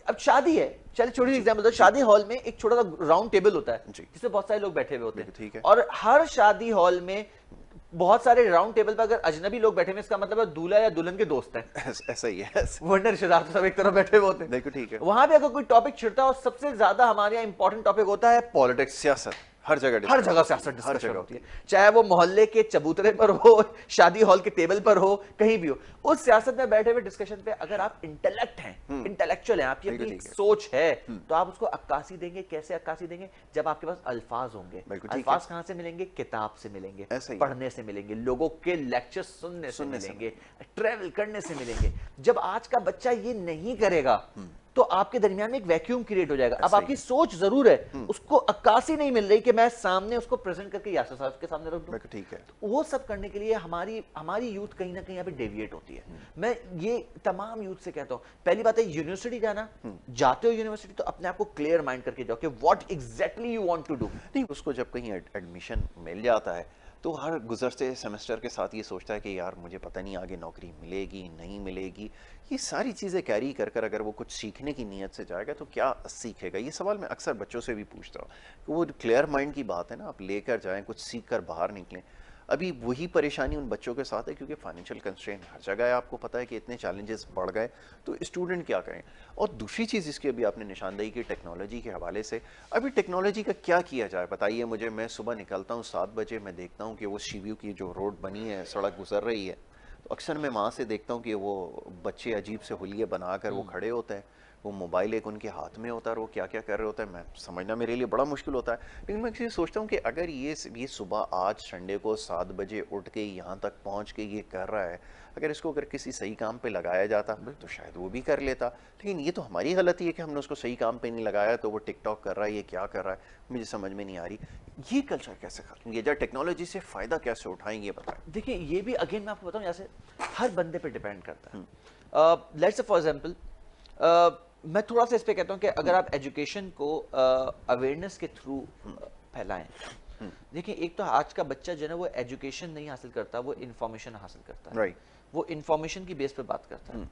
अब शादी है, चलिए छोटी सी एग्जांपल दो, शादी हॉल में एक छोटा सा राउंड टेबल होता है जिसमें बहुत सारे लोग बैठे हुए होते हैं, ठीक है, और हर शादी हॉल में बहुत सारे राउंड टेबल पर अगर अजनबी लोग बैठे हुए, इसका मतलब है दूल्हा या दुल्हन के दोस्त हैं। ऐसा ही है, वरना रिश्तेदार तो सब एक तरफ बैठे हुए होते हैं। देखो ठीक है, वहां पे अगर कोई टॉपिक छिड़ता है और सबसे ज्यादा हमारे यहाँ इंपॉर्टेंट टॉपिक होता है पॉलिटिक्स, सियासत। हर जगह सियासत डिस्कशन होती है, चाहे वो मोहल्ले के चबूतरे पर हो, शादी हॉल के टेबल पर हो, कहीं भी हो। उस सियासत में बैठे हुए डिस्कशन पे अगर आप इंटेलेक्ट हैं, इंटेलेक्चुअल हैं, आपकी अपनी सोच है, तो आप उसको अक्कासी देंगे। कैसे अक्कासी देंगे? जब आपके पास अल्फाज होंगे। अल्फाज कहां से मिलेंगे? किताब से मिलेंगे, पढ़ने से मिलेंगे, लोगों के लेक्चर सुनने से मिलेंगे, ट्रेवल करने से मिलेंगे। जब आज का बच्चा ये नहीं करेगा तो आपके दरमियान में एक वैक्यूम क्रिएट हो जाएगा। अब आपकी सोच जरूर है, उसको अक्कासी नहीं मिल रही कि मैं सामने उसको प्रेजेंट करके यासिर साहब के सामने रख दूं। ठीक है, तो वो सब करने के लिए हमारी यूथ कहीं ना कहीं यहाँ पे डेविएट होती है। मैं ये तमाम यूथ से कहता हूँ, पहली बात है यूनिवर्सिटी जाना, जाते हो यूनिवर्सिटी तो अपने आप को क्लियर माइंड करके जाओ कि what exactly you want to do. नहीं, उसको जब कहीं एडमिशन मिल जाता है तो हर गुजरते सेमेस्टर के साथ ये सोचता है कि यार मुझे पता नहीं आगे नौकरी मिलेगी नहीं मिलेगी। ये सारी चीज़ें कैरी कर कर अगर वो कुछ सीखने की नीयत से जाएगा तो क्या सीखेगा? ये सवाल मैं अक्सर बच्चों से भी पूछता हूँ। वो क्लियर माइंड की बात है ना, आप लेकर जाएं, कुछ सीख कर बाहर निकलें। अभी वही परेशानी उन बच्चों के साथ है क्योंकि फाइनेंशियल कंस्ट्रेंट हर जगह है, आपको पता है कि इतने चैलेंजेस बढ़ गए, तो स्टूडेंट क्या करें? और दूसरी चीज़ इसकी अभी आपने निशानदेही की टेक्नोलॉजी के हवाले से, अभी टेक्नोलॉजी का क्या किया जाए बताइए मुझे। मैं सुबह निकलता हूँ 7 बजे, मैं देखता हूँ कि वो शिव्यू की जो रोड बनी है, सड़क गुजर रही है, तो अक्सर मैं वहाँ से देखता हूँ कि वो बच्चे अजीब से हुलिये बनाकर वो खड़े होते हैं, वो मोबाइल एक उनके हाथ में होता है और वो क्या क्या कर रहे होता है मैं समझना मेरे लिए बड़ा मुश्किल होता है। लेकिन मैं किसी सोचता हूँ कि अगर ये सुबह आज संडे को 7 बजे उठ के यहाँ तक पहुँच के ये कर रहा है, अगर इसको अगर किसी सही काम पे लगाया जाता तो शायद वो भी कर लेता। लेकिन ये तो हमारी गलती है कि हमने उसको सही काम पे नहीं लगाया, तो वो टिकटॉक कर रहा है, ये क्या कर रहा है, मुझे समझ में नहीं आ रही। ये कल्चर कैसे खत्म किया जाए, टेक्नोलॉजी से फ़ायदा कैसे उठाएं, ये बताएं। देखिए, ये भी अगेन मैं आपको बताऊँ, जैसे हर बंदे पे डिपेंड करता है। लेट्स से फॉर एग्जांपल, मैं थोड़ा सा इस पे कहता हूँ कि अगर आप एजुकेशन को अवेयरनेस के थ्रू फैलाएं। देखिए, एक तो आज का बच्चा जो है ना, वो एजुकेशन नहीं हासिल करता, वो इंफॉर्मेशन हासिल करता है। राइट, वो इंफॉर्मेशन की बेस पे बात करता है।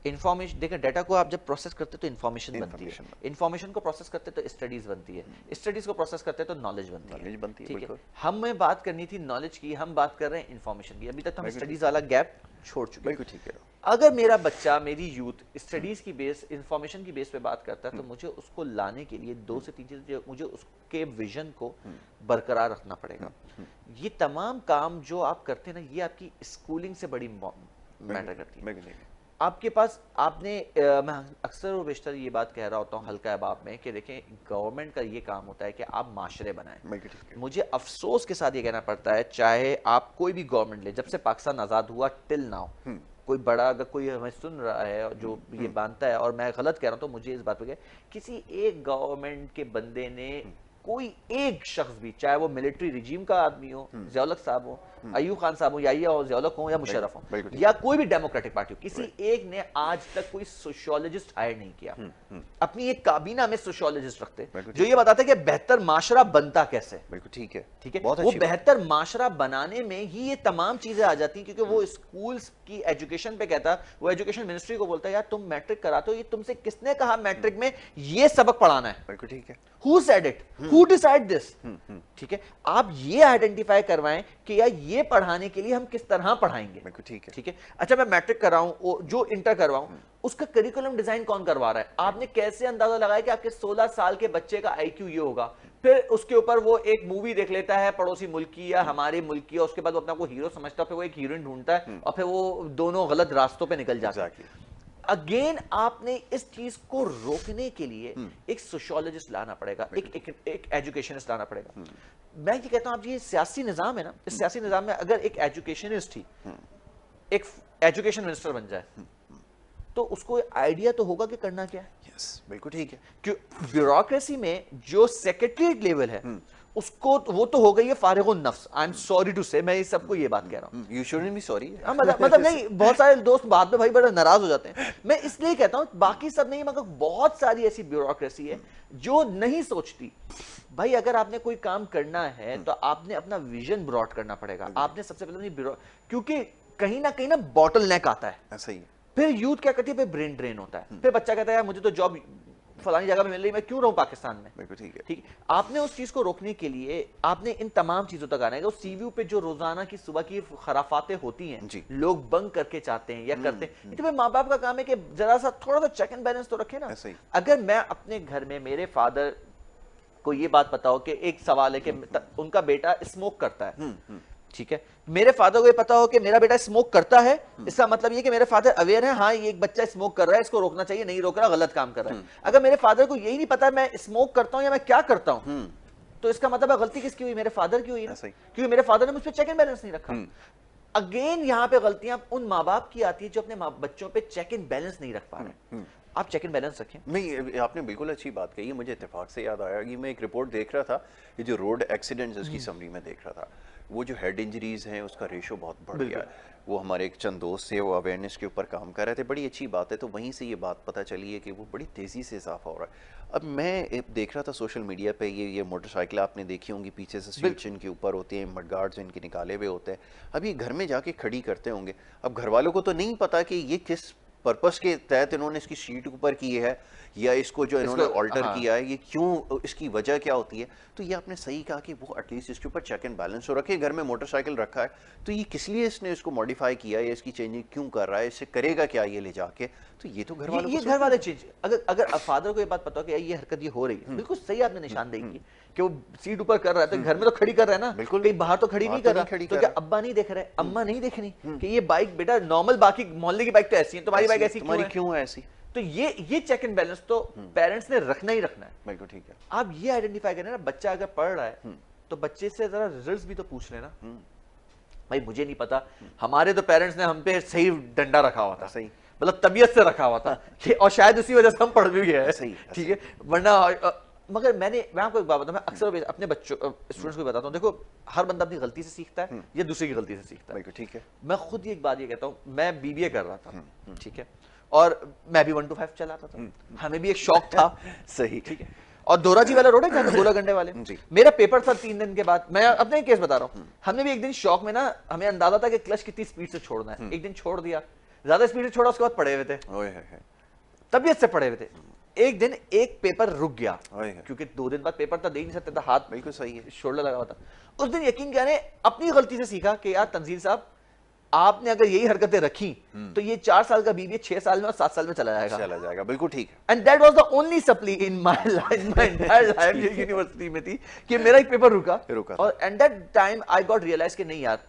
इन्फॉर्मेशन, देखिए, डाटा को आप जब प्रोसेस करते हैं तो इन्फॉर्मेशन बनती है, इन्फॉर्मेशन को प्रोसेस करते हैं तो स्टडीज बनती है, स्टडीज को प्रोसेस करते हैं तो नॉलेज बनती है। ठीक है, हमें बात करनी थी नॉलेज की, हम बात कर रहे हैं इन्फॉर्मेशन की। अभी तक हम स्टडीज वाला गैप छोड़ चुके हैं। ठीक है, अगर मेरा बच्चा, मेरी यूथ स्टडीज की बेस, इंफॉर्मेशन की बेस पे बात करता है तो मुझे उसको लाने के लिए 2 से 3 चीजें, मुझे उसके विजन को बरकरार रखना पड़ेगा। ये तमाम काम जो आप करते हैं ना, ये आपकी स्कूलिंग से बड़ी मैटर करती है। आपके पास आपने मैं अक्सर और बेशतर ये बात कह रहा होता हूँ हल्का अहबाब में कि देखें गवर्नमेंट का ये काम होता है कि आप माशरे बनाएं। मुझे अफसोस के साथ ये कहना पड़ता है, चाहे आप कोई भी गवर्नमेंट ले, जब से पाकिस्तान आज़ाद हुआ टिल नाउ, कोई बड़ा अगर कोई हमें सुन रहा है जो ये मानता है और मैं गलत कह रहा हूँ तो मुझे इस बात पे किसी एक गवर्नमेंट के बंदे ने कोई एक शख्स भी, चाहे वो मिलिट्री रिजीम का आदमी हो, ज़ियाउल हक साहब हो, अयूब खान साहब हो, या ज़ियाउल हक हो या मुशर्रफ हो, या कोई भी डेमोक्रेटिक पार्टी हो, किसी एक ने आज तक कोई सोशियोलॉजिस्ट हायर नहीं किया। अपनी एक काबीना में सोशियोलॉजिस्ट रखते जो ये बताते कि बेहतर माशरा बनता कैसे। बिल्कुल ठीक है, ठीक है, वो बेहतर माशरा बनाने में ही ये तमाम चीजें आ जाती हैं, क्योंकि वो स्कूल्स की एजुकेशन पे कहता, वो एजुकेशन मिनिस्ट्री को बोलता है यार तुम मैट्रिक कराते हो, ये तुमसे किसने कहा मैट्रिक में ये सबक पढ़ाना है। बिल्कुल ठीक है, Who said it? Who decided this? ठीक है, आप ये आइडेंटिफाई करवाएं कि यार ये पढ़ाने के लिए हम किस तरह पढ़ाएंगे। ठीक है, ठीक है। अच्छा मैं मैट्रिक कराऊं, जो इंटर करवाऊं, उसका करिकुलम डिजाइन कौन करवा रहा है? आपने कैसे अंदाजा लगाया कि आपके 16 साल के बच्चे का आईक्यू ये होगा? फिर उसके ऊपर वो एक मूवी देख लेता है पड़ोसी मुल्क की या हमारे मुल्क की, और उसके बाद वो अपना को हीरो समझता है, फिर वो एक हीरोइन ढूंढता है और फिर वो दोनों गलत रास्तों पे निकल जाते हैं। अगेन आपने इस चीज को रोकने के लिए एक सोशियोलॉजिस्ट लाना पड़ेगा, एक एजुकेशनिस्ट लाना पड़ेगा। मैं ये कहता हूं, आप ये सियासी निजाम है ना, इस सियासी निजाम में अगर एक एजुकेशनिस्ट ही एक एजुकेशन मिनिस्टर बन जाए तो उसको आइडिया तो होगा कि करना क्या है। यस, बिल्कुल ठीक है। क्यों ब्यूरोक्रेसी में जो सेक्रेटरीट लेवल है उसको वो तो हो गई है फारिग नफ्स। आई एम सॉरी टू से, मैं सबको ये बात कह रहा हूँ, यू शुडंट बी सॉरी। मतलब नहीं, बहुत सारे दोस्त बाद में भाई बड़ा नाराज हो जाते हैं। मैं इसलिए कहता हूँ बाकी सब नहीं, मगर बहुत सारी ऐसी ब्यूरोक्रेसी है जो नहीं सोचती। भाई अगर आपने कोई काम करना है तो आपने अपना विजन ब्रॉड करना पड़ेगा। आपने सबसे पहले क्योंकि कहीं ना बॉटल नेक आता है, ऐसा ही है। फिर यूथ क्या करती है, फिर ब्रेन ड्रेन होता है, फिर बच्चा कहता है मुझे तो जॉब फलानी जगह पे मिल रही, मैं क्यों रहूं पाकिस्तान में। बिल्कुल ठीक है, ठीक है। आपने उस चीज को रोकने के लिए आपने इन तमाम चीजों तक आना है। उस सीवी पे जो रोजाना की सुबह की खराफातें होती हैं, लोग बंक करके चाहते हैं या करते हैं, तो माँ बाप का काम है कि जरा सा थोड़ा सा चेक एंड बैलेंस तो रखे ना। अगर मैं अपने घर में मेरे फादर को ये बात पता हो कि एक सवाल है कि उनका बेटा स्मोक करता है, ठीक है, मेरे फादर को ये पता हो कि मेरा बेटा स्मोक करता है, इसका मतलब ये कि मेरे फादर अवेयर है, हाँ ये एक बच्चा स्मोक कर रहा है, इसको रोकना चाहिए, नहीं रोक रहा, गलत काम कर रहा है। अगर मेरे फादर को यही नहीं पता मैं स्मोक करता हूं या मैं क्या करता हूं, तो इसका मतलब है गलती किसकी हुई? मेरे फादर की हुई ना, क्योंकि मेरे फादर ने मुझ पर चेक एंड बैलेंस नहीं रखा। अगेन यहां पे गलतियां उन माँ बाप की आती है जो अपने बच्चों पे चेक एंड बैलेंस नहीं रख पा रहे। आप चेक एंड बैलेंस रखें। नहीं, आपने बिल्कुल अच्छी बात कही है। मुझे इत्तेफाक से याद आया कि मैं एक रिपोर्ट देख रहा था, ये जो रोड एक्सीडेंट्स इसकी समरी में देख रहा था, वो जो हेड इंजरीज हैं उसका रेशो बहुत बढ़ गया है। वो हमारे एक चंद दोस्त थे, वो अवेयरनेस के ऊपर काम कर रहे थे, बड़ी अच्छी बात है। तो वहीं से ये बात पता चली है कि वो बड़ी तेज़ी से इजाफा हो रहा है। अब मैं देख रहा था सोशल मीडिया पे, ये मोटरसाइकिल आपने देखी होंगी, पीछे से स्विच इनके ऊपर होते हैं, मडगार्ड्स इनके निकाले हुए होते हैं। अब ये घर में जाके खड़ी करते होंगे। अब घर वालों को तो नहीं पता कि ये किस पर्पस के तहत इन्होंने इसकी सीट ऊपर की है या इसको जो इन्होंने ऑल्टर किया है, ये क्यों, इसकी वजह क्या होती है। तो ये आपने सही कहा कि वो एटलीस्ट इसके ऊपर चेक एंड बैलेंस हो रखे। घर में मोटरसाइकिल रखा है तो ये किस लिए इसने इसको मॉडिफाई किया है, इसकी चेंजिंग क्यों कर रहा है, इससे करेगा क्या ये ले जाके। तो ये तो घर वालों ये घर वाले चीज, अगर फादर को ये बात पता हो कि ये हरकत ये हो रही है, बिल्कुल सही आपने निशानदेही की कि वो सीट ऊपर कर रहा है, तो घर में तो खड़ी कर रहा है ना, बिल्कुल कहीं बाहर तो खड़ी नहीं कर रहा। तो क्या अब्बा नहीं देख रहे, अम्मा नहीं देख रही कि ये बाइक बेटा नॉर्मल, बाकी मोहल्ले की बाइक तो ऐसी है, तुम्हारी बाइक ऐसी क्यों है ऐसी। तो ये चेक एंड बैलेंस तो पेरेंट्स ने रखना ही रखना है। बिल्कुल ठीक है। आप ये आइडेंटिफाई करें ना, बच्चा अगर पढ़ रहा है तो बच्चे से जरा रिजल्ट्स भी तो पूछ लेना। भाई मुझे नहीं पता, हमारे तो पेरेंट्स ने हम पे सही डंडा रखा हुआ था, सही मतलब तबीयत से रखा हुआ था और शायद उसी वजह से हम पढ़ भी गए, ठीक है, वरना। मगर मैं आपको एक बात बताऊं, मैं अक्सर अपने बच्चों स्टूडेंट्स को बताता हूं, देखो हर बंदा अपनी गलती से सीखता है या दूसरे की गलती से सीखता है, ठीक है। मैं खुद एक बात ये कहता हूं, मैं बीबीए कर रहा था, ठीक है, और मैं भी 1 to 5 चलाता था, हमें भी एक शौक था, सही, ठीक है। और दोराजी वाला रोड है जहाँ गोला गंडे वाले, मेरा पेपर था 3 दिन के बाद। मैं अपने केस बता रहा हूँ, हमने भी एक दिन शौक में ना, हमें अंदाजा था कि क्लच कितनी स्पीड से छोड़ना है, एक दिन छोड़ दिया, ज्यादा स्पीड से छोड़ा, उसके बाद पड़े हुए थे, तबीयत से पड़े हुए थे। एक दिन एक पेपर रुक गया, क्योंकि 2 दिन बाद पेपर था, दे नहीं सकते था, हाथ बिल्कुल सही है, शोल्डर लगा हुआ था। उस दिन यकीन कहने अपनी गलती से सीखा कि यार तंजील साहब, आपने अगर यही हरकतें रखी तो ये 4 साल का बीबी 6 साल में और 7 साल में चला जाएगा। बिल्कुल ठीक है। And that was the only supply in my entire life ये यूनिवर्सिटी में थी कि मेरा एक पेपर रुका और and that time I got realize कि नहीं यार,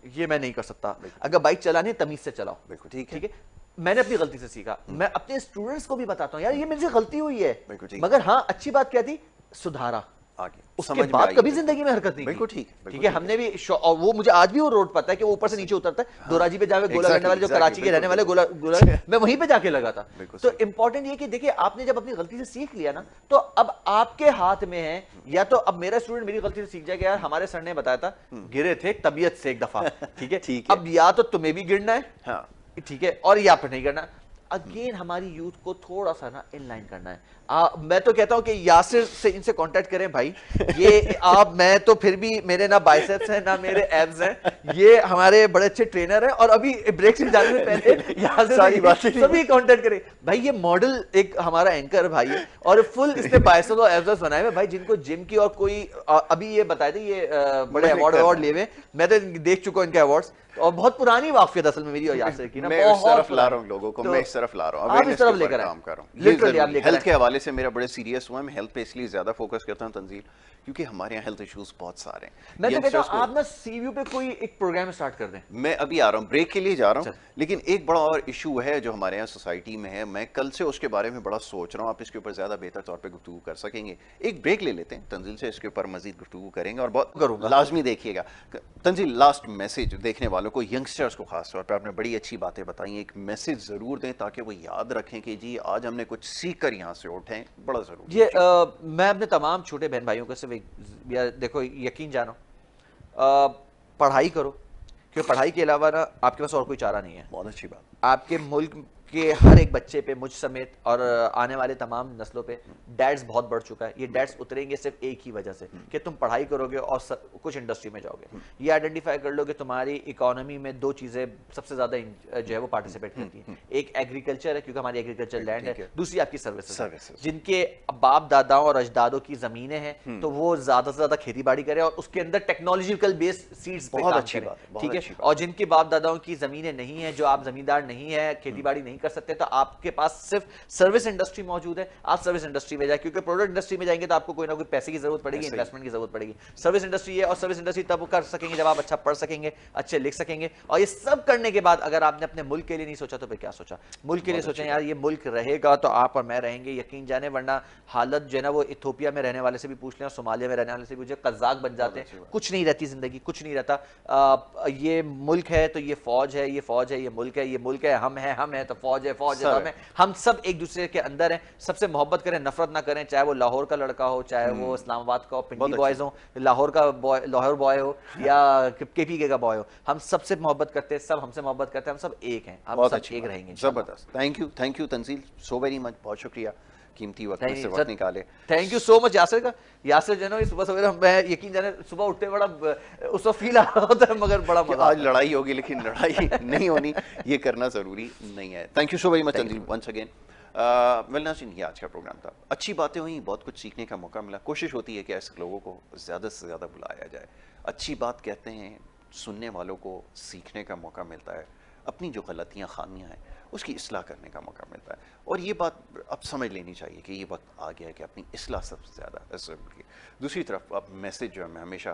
ये मैं नहीं कर सकता, अगर बाइक चलानी है तमीज से चलाओ। बिल्कुल ठीक है। मैंने अपनी गलती से सीखा, मैं अपने स्टूडेंट्स को भी बताता हूँ यार ये मेरे से गलती हुई है, बिल्कुल ठीक। मगर हाँ अच्छी बात क्या थी, सुधारा, आगे उसके समझ में बाद आई कभी है। जिंदगी में हरकत नहीं बिल्कुल की। ठीक, ठीक बिल्कुल है, ठीक हमने भी और वो मुझे आज भी वो रोड पता है कि वो ऊपर से नीचे उतरता है, दोराजी पे जावे गोला करने वाले जो कराची के रहने वाले गोला गोला, मैं वहीं पे जाके लगा था। बिल्कुल तो सही। इंपॉर्टेंट ये कि देखिए आपने जब अपनी गलती से सीख लिया ना, तो अब आपके हाथ में है, या तो अब मेरा स्टूडेंट मेरी गलती से सीख जाएगा, यार हमारे सर ने बताया था गिरे थे तबीयत से एक दफा, ठीक है, ठीक है। अब या तो तुम्हें भी गिरना है, हाँ ठीक है, और या फिर नहीं करना। अगेन हमारी यूथ को थोड़ा सा ना इनलाइन करना है। मैं तो कहता हूं कि यासिर से इनसे कांटेक्ट करें भाई, ये आप, मैं तो फिर भी मेरे ना बाइसेप्स हैं ना मेरे एब्स हैं, ये हमारे बड़े अच्छे ट्रेनर हैं, और अभी ब्रेक से जाने से पहले यासिर सारी बातें से सभी कांटेक्ट करें भाई। ये मॉडल एक हमारा एंकर भाई है, और फुल इसने बाइसेप्स और एब्स बनाए हुए भाई, जिनको जिम की और कोई अभी ये बताए थे ये बड़े अवार्ड लिए हुए, मैं तो देख चुका हूं इनके अवार्ड्स, और बहुत पुरानी वाकफियत असल में मेरी और यासिर की ना, मैं इस तरफ बहुत ला रहा हूँ लोगों को, तो मैं इस तरफ ला रहा हूँ, आप इस अवेयरनेस तरफ के ऊपर लेकर आए, काम कर रहा हूँ। ये लिटरली आप जरूरी, लेकर हेल्थ आए। के हवाले से मेरा बड़े सीरियस हुआ है, मैं हेल्थ पे इसलिए ज्यादा फोकस करता हूँ तंजील, क्योंकि हमारे यहाँ हेल्थ इश्यूज बहुत सारे हैं। मैं तो कहता यंगस्टर्स हूँ आप ना सीवीयू पे कोई एक प्रोग्राम स्टार्ट कर दें। मैं अभी आ रहा हूँ, ब्रेक के लिए जा रहा हूँ, चल। लेकिन एक बड़ा और इशू है जो हमारे यहाँ सोसाइटी में है, मैं कल से उसके बारे में बड़ा सोच रहा हूँ, आप इसके ऊपर ज़्यादा बेहतर तौर पे गुफ्तगू कर सकेंगे। एक ब्रेक ले लेते हैं, तंजील से इसके ऊपर मजीद गुफ्तगू करेंगे और बहुत करूंगा। लाजमी देखिएगा। तंजील, लास्ट मैसेज देखने वालों को, यंगस्टर्स को खास तौर पर आपने बड़ी अच्छी बातें बताई, एक मैसेज ज़रूर दें ताकि वो याद रखें कि जी आज हमने कुछ सीख कर यहाँ से उठें, बड़ा ज़रूरी ये है। मैं अपने तमाम छोटे बहन भाइयों को सिर्फ यार देखो, यकीन जानो, पढ़ाई करो, क्योंकि पढ़ाई के अलावा ना आपके पास और कोई चारा नहीं है। बहुत अच्छी बात। आपके मुल्क के हर एक बच्चे पे, मुझ समेत और आने वाले तमाम नस्लों पे डैट्स बहुत बढ़ चुका है। ये डैट्स उतरेंगे सिर्फ एक ही वजह से कि तुम पढ़ाई करोगे और कुछ इंडस्ट्री में जाओगे। ये आइडेंटिफाई कर लो कि तुम्हारी इकोनॉमी में दो चीज़ें सबसे ज़्यादा जो है वो पार्टिसिपेट करती हैं। एक एग्रीकल्चर है, क्योंकि हमारी एग्रीकल्चर लैंड है, दूसरी आपकी सर्विसेज। जिनके बाप दादाओं और अजदादों की ज़मीनें हैं, तो वो ज़्यादा से ज़्यादा खेती बाड़ी करें और उसके अंदर टेक्नोलॉजिकल बेस्ड सीड्स पे काम करें, ठीक है। और जिनके बाप दादाओं की ज़मीनें नहीं है, जो आप ज़मींदार नहीं है, खेती बाड़ी नहीं कर सकते, तो आपके पास सिर्फ सर्विस इंडस्ट्री मौजूद है, आप सर्विस इंडस्ट्री में जाए, क्योंकि प्रोडक्ट इंडस्ट्री में जाएंगे तो आपको कोई ना कोई पैसे की जरूरत पड़ेगी, इन्वेस्टमेंट की जरूरत पड़ेगी। सर्विस इंडस्ट्री है, और सर्विस इंडस्ट्री तब कर सकेंगे जब आप अच्छा पढ़ सकेंगे, अच्छे लिख सकेंगे। और ये सब करने के बाद अगर आपने अपने मुल्क के लिए नहीं सोचा तो फिर क्या सोचा? मुल्क के लिए सोचें यार, ये मुल्क रहेगा तो आप और मैं रहेंगे, यकीन जाने, वरना हालत जो है ना वो इथियोपिया में रहने वाले से भी पूछ लें और सोमालिया में रहने वाले से भी पूछे, कज़ाक बन जाते हैं, कुछ नहीं रहती जिंदगी, कुछ नहीं रहता। ये मुल्क है तो ये फौज है, ये फौज है, ये मुल्क है, ये मुल्क है, हम है तो फौज है, फौज है तो हम है। हम सब एक दूसरे के अंदर हैं, सबसे मोहब्बत करें, नफरत ना करें, चाहे वो लाहौर का लड़का हो, चाहे वो इस्लामाबाद का हो, पिंडी बॉयज हो, लाहौर का बॉय, लाहौर बॉय हो, या केपीके का बॉय हो, हम सबसे मोहब्बत करते हैं, सब हमसे मोहब्बत करते हैं, हम सब एक हैं, हम सब एक रहेंगे। जबरदस्त, thank you Tanzeel, so very much, बहुत शुक्रिया कीमती वक्त में से वक्त निकाले। Thank you so much Yasir का। यासिर जो है सुबह सवेरे, मैं यकीन जाने सुबह उठते बड़ा उस वक्त फील आ रहा होता है, मगर बड़ा मजा, आज लड़ाई होगी लेकिन लड़ाई नहीं होनी, ये करना जरूरी नहीं है। Thank you so very much Tanzeel, once again. मिलना चाहिए, आज का प्रोग्राम था, अच्छी बातें हुई, बहुत कुछ सीखने का मौका मिला। कोशिश होती है कि ऐसे लोगों को ज़्यादा से ज़्यादा बुलाया जाए। अच्छी बात कहते हैं, सुनने वालों को सीखने का मौका मिलता है, अपनी जो गलतियाँ खामियाँ हैं उसकी इस्लाह करने का मौका मिलता है। और ये बात अब समझ लेनी चाहिए कि ये वक्त आ गया है कि अपनी इस्लाह सबसे ज़्यादा ज़रूरी है। दूसरी तरफ अब मैसेज जो है मैं हमेशा